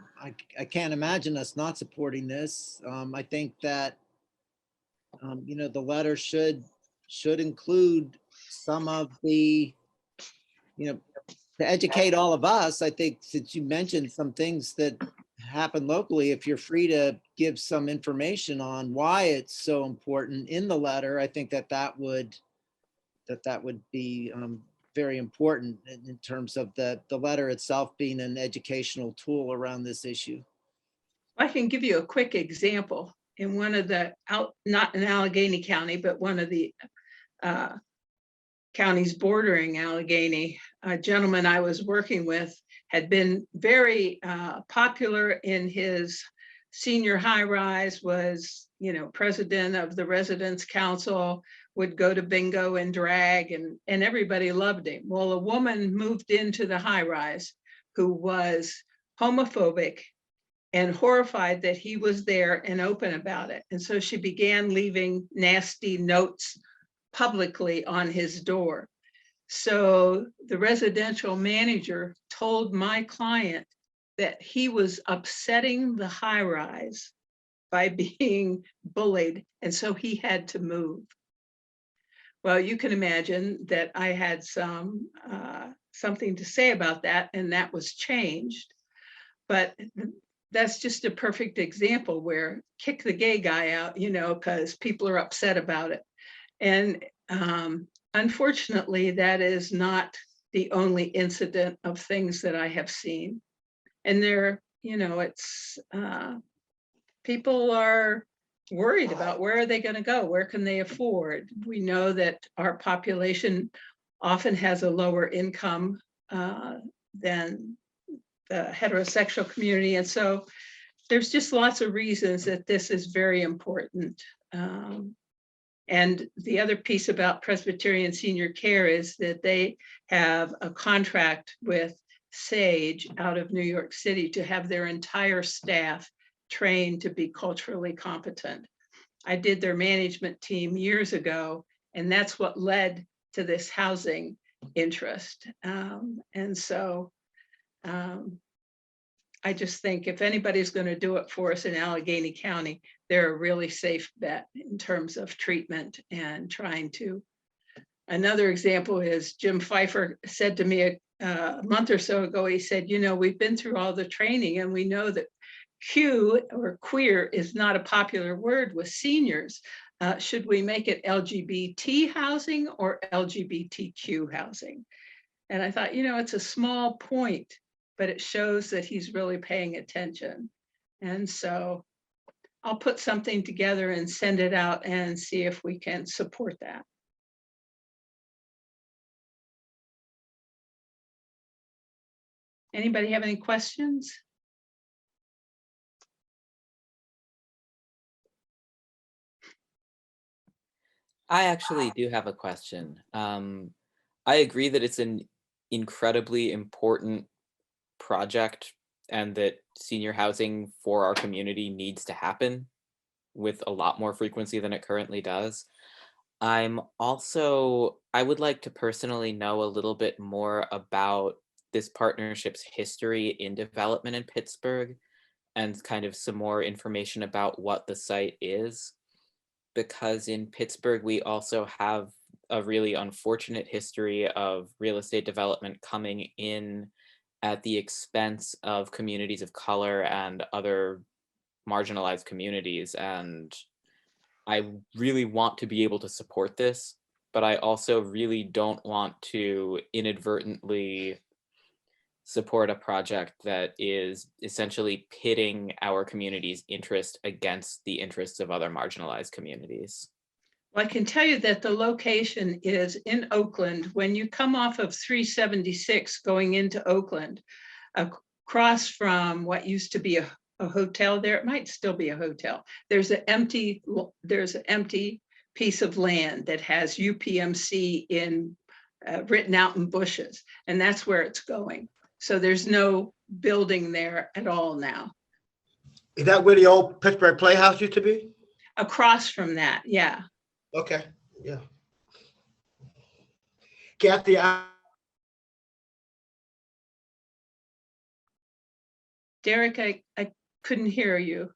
can't imagine us not supporting this. I think that, you know, the letter should include some of the, you know, to educate all of us. I think since you mentioned some things that happen locally, if you're free to give some information on why it's so important in the letter, I think that would be very important in terms of the letter itself being an educational tool around this issue. I can give you a quick example. In one of the, not in Allegheny County, but one of the counties bordering Allegheny, a gentleman I was working with had been very popular in his senior high rise, was, you know, president of the residents council, would go to bingo and drag, and everybody loved him. Well, a woman moved into the high rise who was homophobic and horrified that he was there and open about it. And so she began leaving nasty notes publicly on his door. So the residential manager told my client that he was upsetting the high rise by being bullied, and so he had to move. Well, you can imagine that I had something to say about that, and that was changed. But that's just a perfect example where kick the gay guy out, you know, because people are upset about it. And unfortunately, that is not the only incident of things that I have seen. And there, you know, it's people are worried about where are they going to go? Where can they afford? We know that our population often has a lower income than the heterosexual community. And so there's just lots of reasons that this is very important And the other piece about Presbyterian Senior Care is that they have a contract with Sage out of New York City to have their entire staff trained to be culturally competent. I did their management team years ago, and that's what led to this housing interest. And so I just think if anybody's going to do it for us in Allegheny County, they're a really safe bet in terms of treatment and trying to. Another example is Jim Pfeiffer said to me a month or so ago, he said, you know, we've been through all the training and we know that Q or queer is not a popular word with seniors. Should we make it LGBT housing or LGBTQ housing? And I thought, you know, it's a small point, but it shows that he's really paying attention. And so I'll put something together and send it out and see if we can support that. Anybody have any questions? I actually do have a question. I agree that it's an incredibly important project and that senior housing for our community needs to happen with a lot more frequency than it currently does. I would like to personally know a little bit more about this partnership's history in development in Pittsburgh and kind of some more information about what the site is. Because in Pittsburgh, we also have a really unfortunate history of real estate development coming in at the expense of communities of color and other marginalized communities. And I really want to be able to support this, but I also really don't want to inadvertently support a project that is essentially pitting our community's interest against the interests of other marginalized communities. Well, I can tell you that the location is in Oakland. When you come off of 376 going into Oakland, across from what used to be a hotel there, it might still be a hotel. There's an empty piece of land that has UPMC written out in bushes, and that's where it's going. So there's no building there at all now. Is that where the old Pittsburgh Playhouse used to be? Across from that, yeah. Okay, yeah. Kathy, Derek, I couldn't hear you.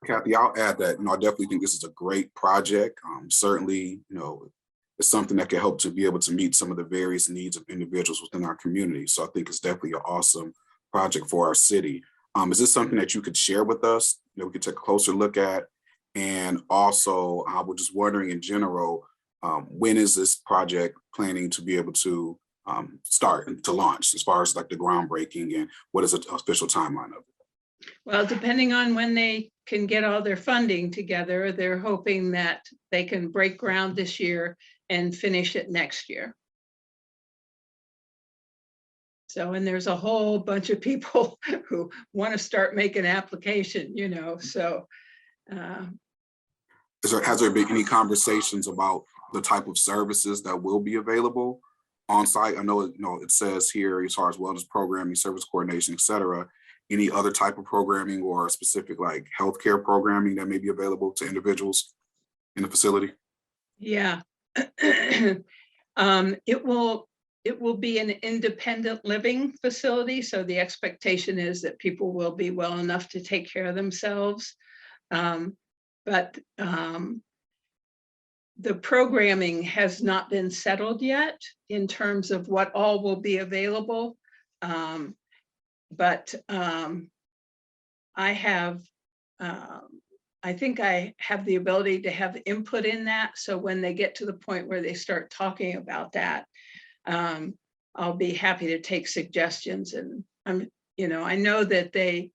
Kathy, I'll add that, I definitely think this is a great project. Certainly, it's something that can help to be able to meet some of the various needs of individuals within our community. So I think it's definitely an awesome project for our city. Is this something that you could share with us that we could take a closer look at? And also, I was just wondering in general, when is this project planning to be able to start and to launch as far as like the groundbreaking, and what is the official timeline of it? Well, depending on when they can get all their funding together, they're hoping that they can break ground this year and finish it next year. So, and there's a whole bunch of people who want to start making application, so. Has there been any conversations about the type of services that will be available on site? I know, it says here as far as wellness programming, service coordination, et cetera. Any other type of programming or specific like healthcare programming that may be available to individuals in the facility? Yeah, it will be an independent living facility. So the expectation is that people will be well enough to take care of themselves. But the programming has not been settled yet in terms of what all will be available. But I think I have the ability to have input in that. So when they get to the point where they start talking about that, I'll be happy to take suggestions. And I know that they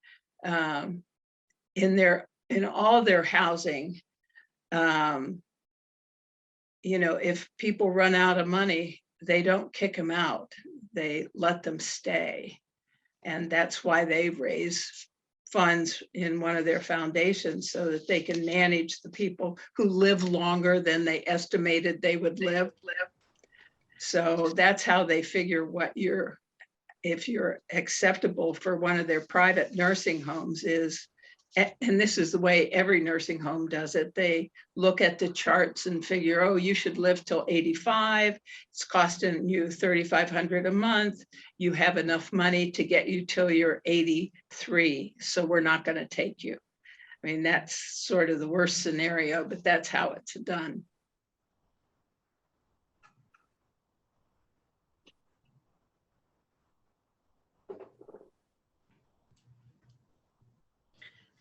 in all their housing, if people run out of money, they don't kick them out. They let them stay. And that's why they raise funds in one of their foundations so that they can manage the people who live longer than they estimated they would live. So that's how they figure if you're acceptable for one of their private nursing homes is, and this is the way every nursing home does it. They look at the charts and figure, oh, you should live till 85. It's costing you $3,500 a month. You have enough money to get you till you're 83. So we're not going to take you. I mean, that's sort of the worst scenario, but that's how it's done.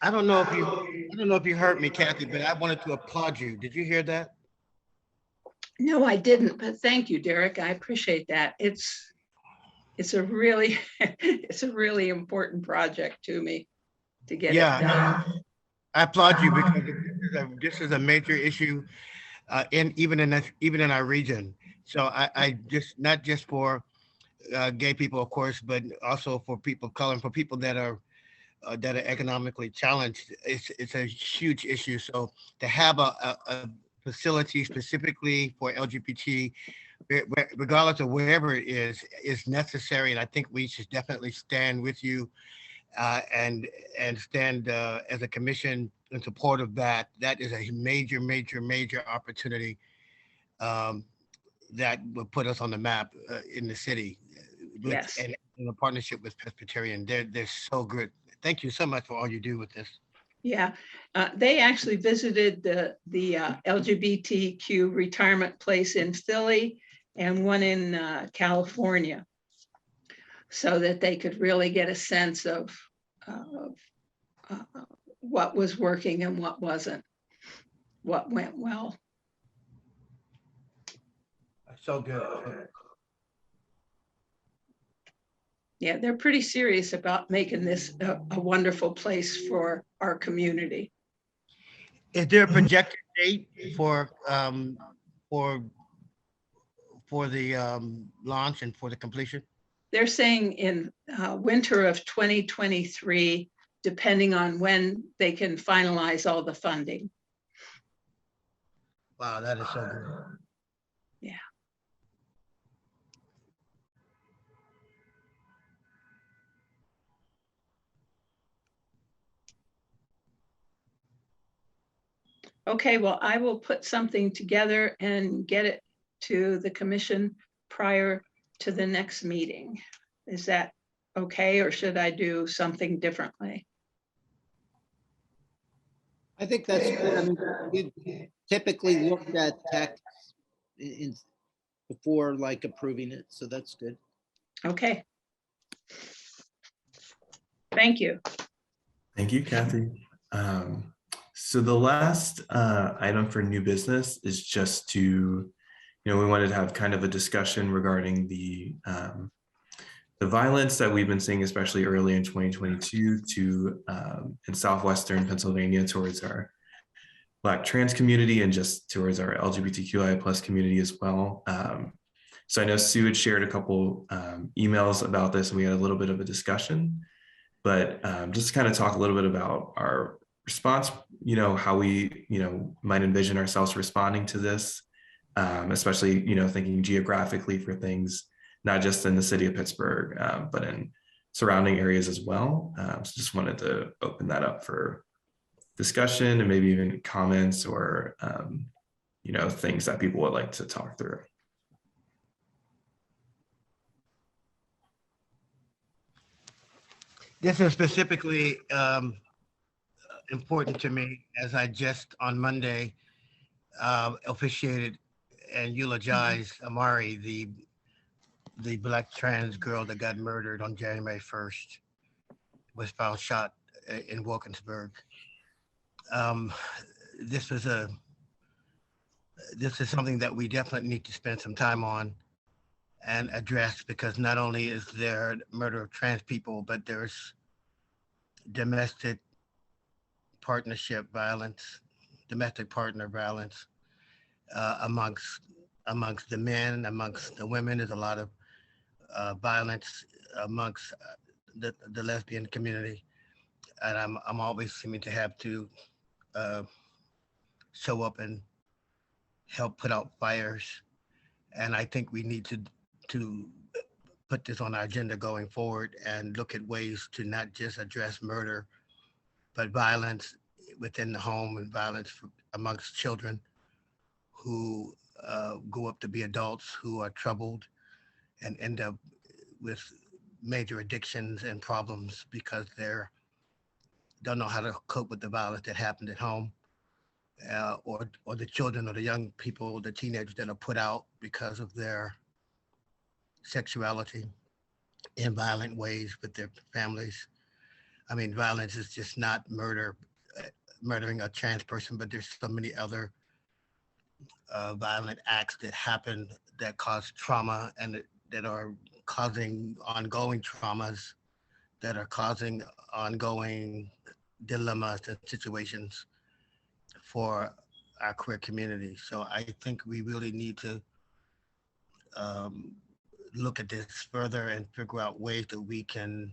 I don't know if you heard me, Kathy, but I wanted to applaud you. Did you hear that? No, I didn't, but thank you, Derek. I appreciate that. It's a really, it's a really important project to me to get it done. I applaud you because this is a major issue even in our region. So I just, not just for gay people, of course, but also for people of color and for people that are economically challenged. It's a huge issue. So to have a facility specifically for LGBT, regardless of wherever it is necessary. And I think we should definitely stand with you and stand as a commission in support of that. That is a major, major, major opportunity that will put us on the map in the city. Yes. And in a partnership with Presbyterian. They're so good. Thank you so much for all you do with this. Yeah, they actually visited the LGBTQ retirement place in Philly and one in California, so that they could really get a sense of what was working and what wasn't, what went well. So good. Yeah, they're pretty serious about making this a wonderful place for our community. Is there a projected date for the launch and for the completion? They're saying in winter of 2023, depending on when they can finalize all the funding. Wow, that is so good. Yeah. Okay, well, I will put something together and get it to the commission prior to the next meeting. Is that okay, or should I do something differently? I think that's good. I mean, we typically looked at text before like approving it, so that's good. Okay. Thank you. Thank you, Kathy. So the last item for new business is just to, we wanted to have kind of a discussion regarding the violence that we've been seeing, especially early in 2022 in Southwestern Pennsylvania towards our Black trans community and just towards our LGBTQIA plus community as well. So I know Sue had shared a couple emails about this and we had a little bit of a discussion, but just to kind of talk a little bit about our response, how we, might envision ourselves responding to this, especially, thinking geographically for things, not just in the city of Pittsburgh, but in surrounding areas as well. So just wanted to open that up for discussion and maybe even comments or, things that people would like to talk through. This is specifically important to me as I just on Monday officiated and eulogized Amari, the Black trans girl that got murdered on January 1st, was found shot in Wilkinsburg. This is something that we definitely need to spend some time on and address, because not only is there murder of trans people, but there's domestic partnership violence, domestic partner violence amongst the men, amongst the women. There's a lot of violence amongst the lesbian community, and I'm always seeming to have to show up and help put out fires. And I think we need to put this on our agenda going forward and look at ways to not just address murder, but violence within the home and violence amongst children who grow up to be adults who are troubled and end up with major addictions and problems because they're don't know how to cope with the violence that happened at home, or the children or the young people, the teenagers that are put out because of their sexuality in violent ways with their families. I mean, violence is just not murdering a trans person, but there's so many other violent acts that happen that cause trauma and that are causing ongoing traumas, that are causing ongoing dilemmas and situations for our queer community. So I think we really need to look at this further and figure out ways that we can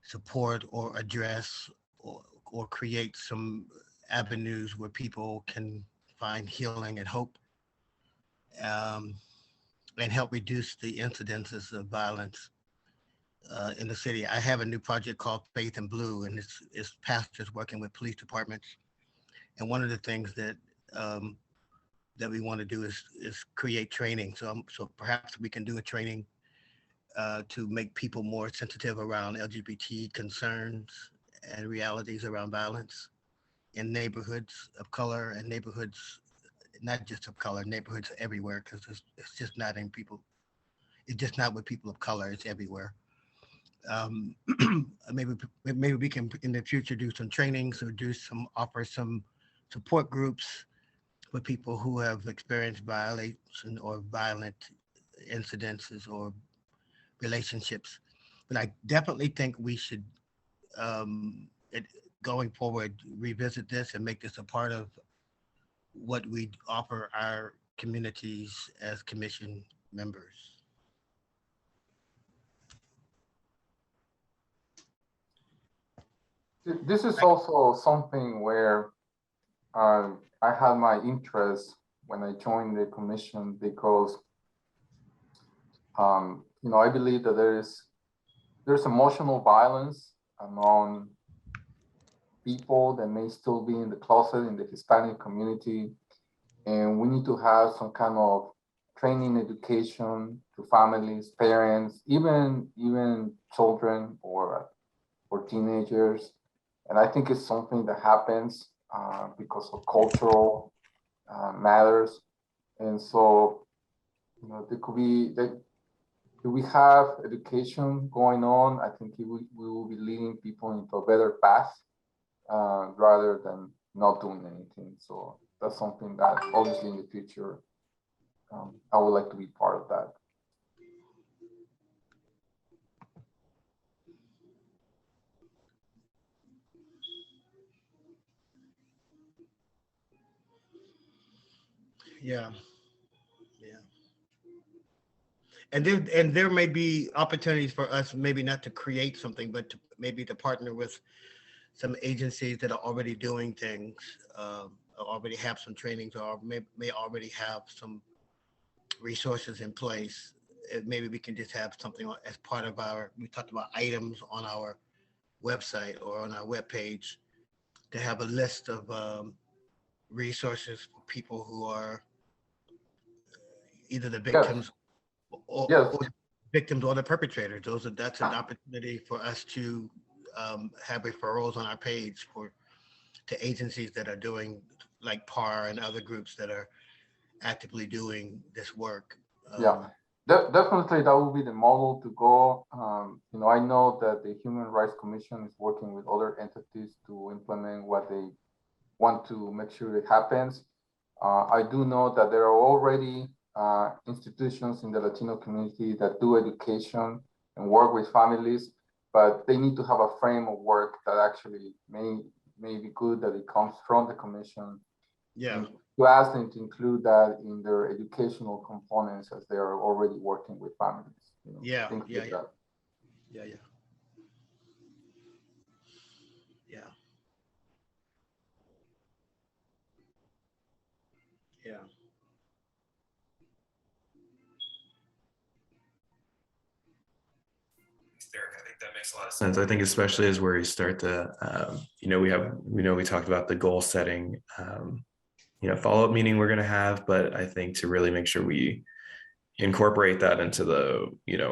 support or address or create some avenues where people can find healing and hope, and help reduce the incidences of violence in the city. I have a new project called Faith in Blue, and it's pastors working with police departments. And one of the things that that we want to do is create training. So perhaps we can do a training to make people more sensitive around LGBT concerns and realities around violence in neighborhoods of color and neighborhoods, not just of color, neighborhoods everywhere, because it's just not in people. It's just not with people of color. It's everywhere. Maybe we can in the future do some trainings or offer some support groups for people who have experienced violation or violent incidences or relationships. But I definitely think we should, going forward, revisit this and make this a part of what we offer our communities as commission members. This is also something where I had my interest when I joined the commission because, I believe that there's emotional violence among people that may still be in the closet in the Hispanic community. And we need to have some kind of training education to families, parents, even children or teenagers. And I think it's something that happens because of cultural matters. And so, there could be that. If we have education going on, I think we will be leading people into a better path rather than not doing anything. So that's something that obviously in the future, I would like to be part of that. Yeah. And there may be opportunities for us, maybe not to create something, but maybe to partner with some agencies that are already doing things, already have some trainings, or may already have some resources in place. Maybe we can just have something as part of we talked about items on our website or on our webpage to have a list of resources for people who are either the victims or victims or the perpetrators. That's an opportunity for us to have referrals on our page to agencies that are doing, like PAR and other groups that are actively doing this work. Definitely that will be the model to go. I know that the Human Rights Commission is working with other entities to implement what they want to make sure it happens. I do know that there are already institutions in the Latino community that do education and work with families, but they need to have a frame of work that actually may may be good that it comes from the commission. Yeah. And to ask them to include that in their educational components as they are already working with families. You know, Yeah, things yeah, like yeah. that. Yeah, yeah. Yeah. Yeah. Derek, I think that makes a lot of sense. I think especially as where you start to, we talked about the goal setting, follow-up meeting we're going to have, but I think to really make sure we incorporate that into the,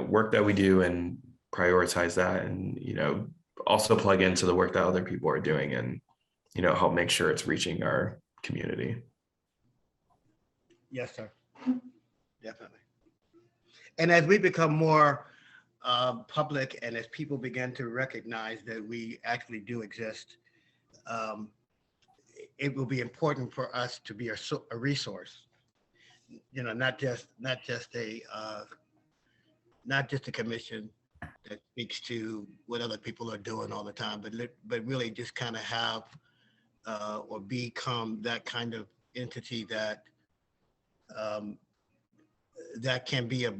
work that we do and prioritize that, and, also plug into the work that other people are doing and, help make sure it's reaching our community. Yes, sir. Definitely. And as we become more public, and as people begin to recognize that we actually do exist, it will be important for us to be a resource. Not just a commission that speaks to what other people are doing all the time, but really just kind of have or become that kind of entity that that can be a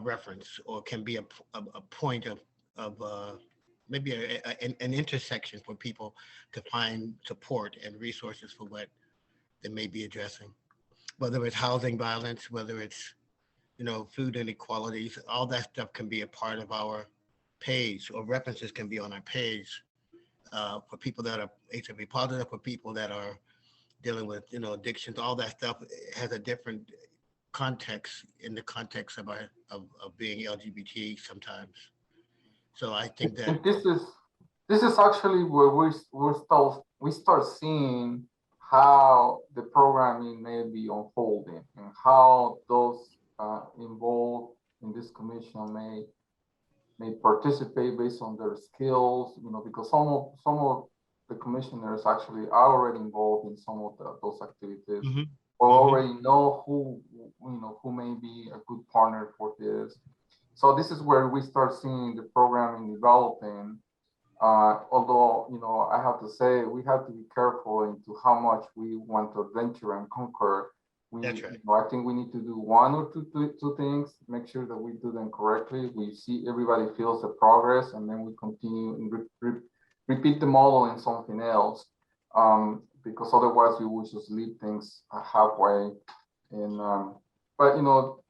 reference, or can be a point of maybe an intersection for people to find support and resources for what they may be addressing, whether it's housing violence, whether it's food inequalities. All that stuff can be a part of our page, or references can be on our page for people that are HIV positive, for people that are dealing with addictions. All that stuff has a different context in the context of being LGBT sometimes. So I think that And this is actually where we start seeing how the programming may be unfolding, and how those involved in this commission may participate based on their skills, because some of the commissioners actually are already involved in some of those activities, Mhm. or already know who may be a good partner for this. So this is where we start seeing the programming developing. Although I have to say, we have to be careful into how much we want to venture and conquer. That's right. I think we need to do one or two things, make sure that we do them correctly. We see everybody feels the progress, and then we continue and repeat the model in something else, because otherwise we will just leave things halfway. And but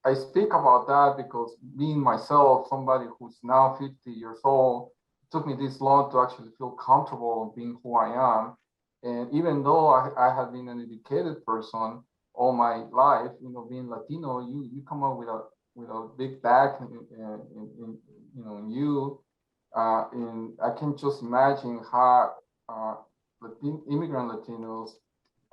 I speak about that because being myself, somebody who's now 50 years old, it took me this long to actually feel comfortable being who I am. And even though I have been an educated person all my life, being Latino, you come up with a big bag in you. And I can just imagine how immigrant Latinos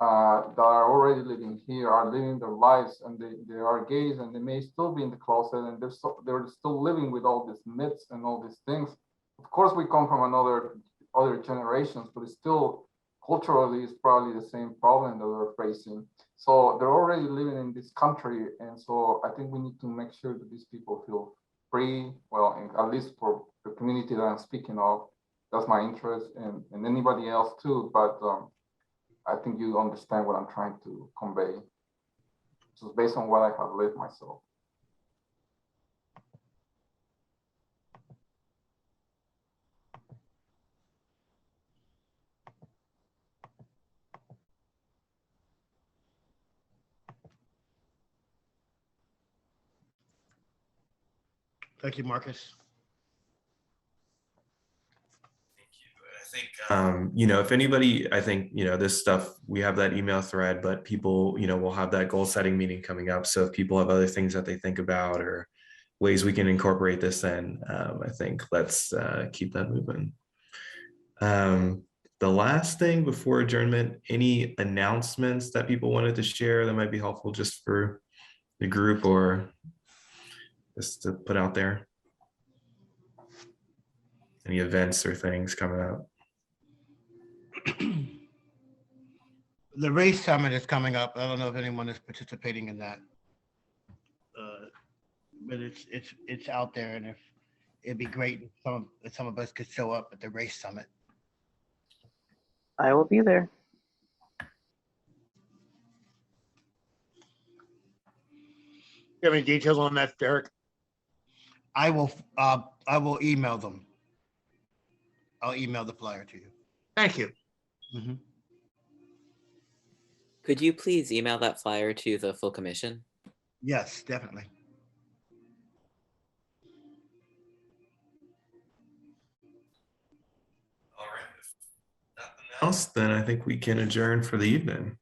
that are already living here are living their lives, and they are gays, and they may still be in the closet, and they're still living with all these myths and all these things. Of course, we come from other generations, but it's still culturally it's probably the same problem that we're facing. So they're already living in this country, and so I think we need to make sure that these people feel free. Well, and at least for the community that I'm speaking of, that's my interest, and anybody else too. But I think you understand what I'm trying to convey, just based on what I have lived myself. Thank you, Marcus. I think, if anybody, I think, this stuff, we have that email thread, but people, we'll have that goal setting meeting coming up. So if people have other things that they think about or ways we can incorporate this in, I think let's keep that moving. The last thing before adjournment, any announcements that people wanted to share that might be helpful just for the group or just to put out there? Any events or things coming up? The race summit is coming up. I don't know if anyone is participating in that, but it's out there, and if it'd be great if some of us could show up at the race summit. I will be there. You have any details on that, Derek? I will email them. I'll email the flyer to you. Thank you. Mhm. Could you please email that flyer to the full commission? Yes, definitely. All right. If nothing else, then I think we can adjourn for the evening.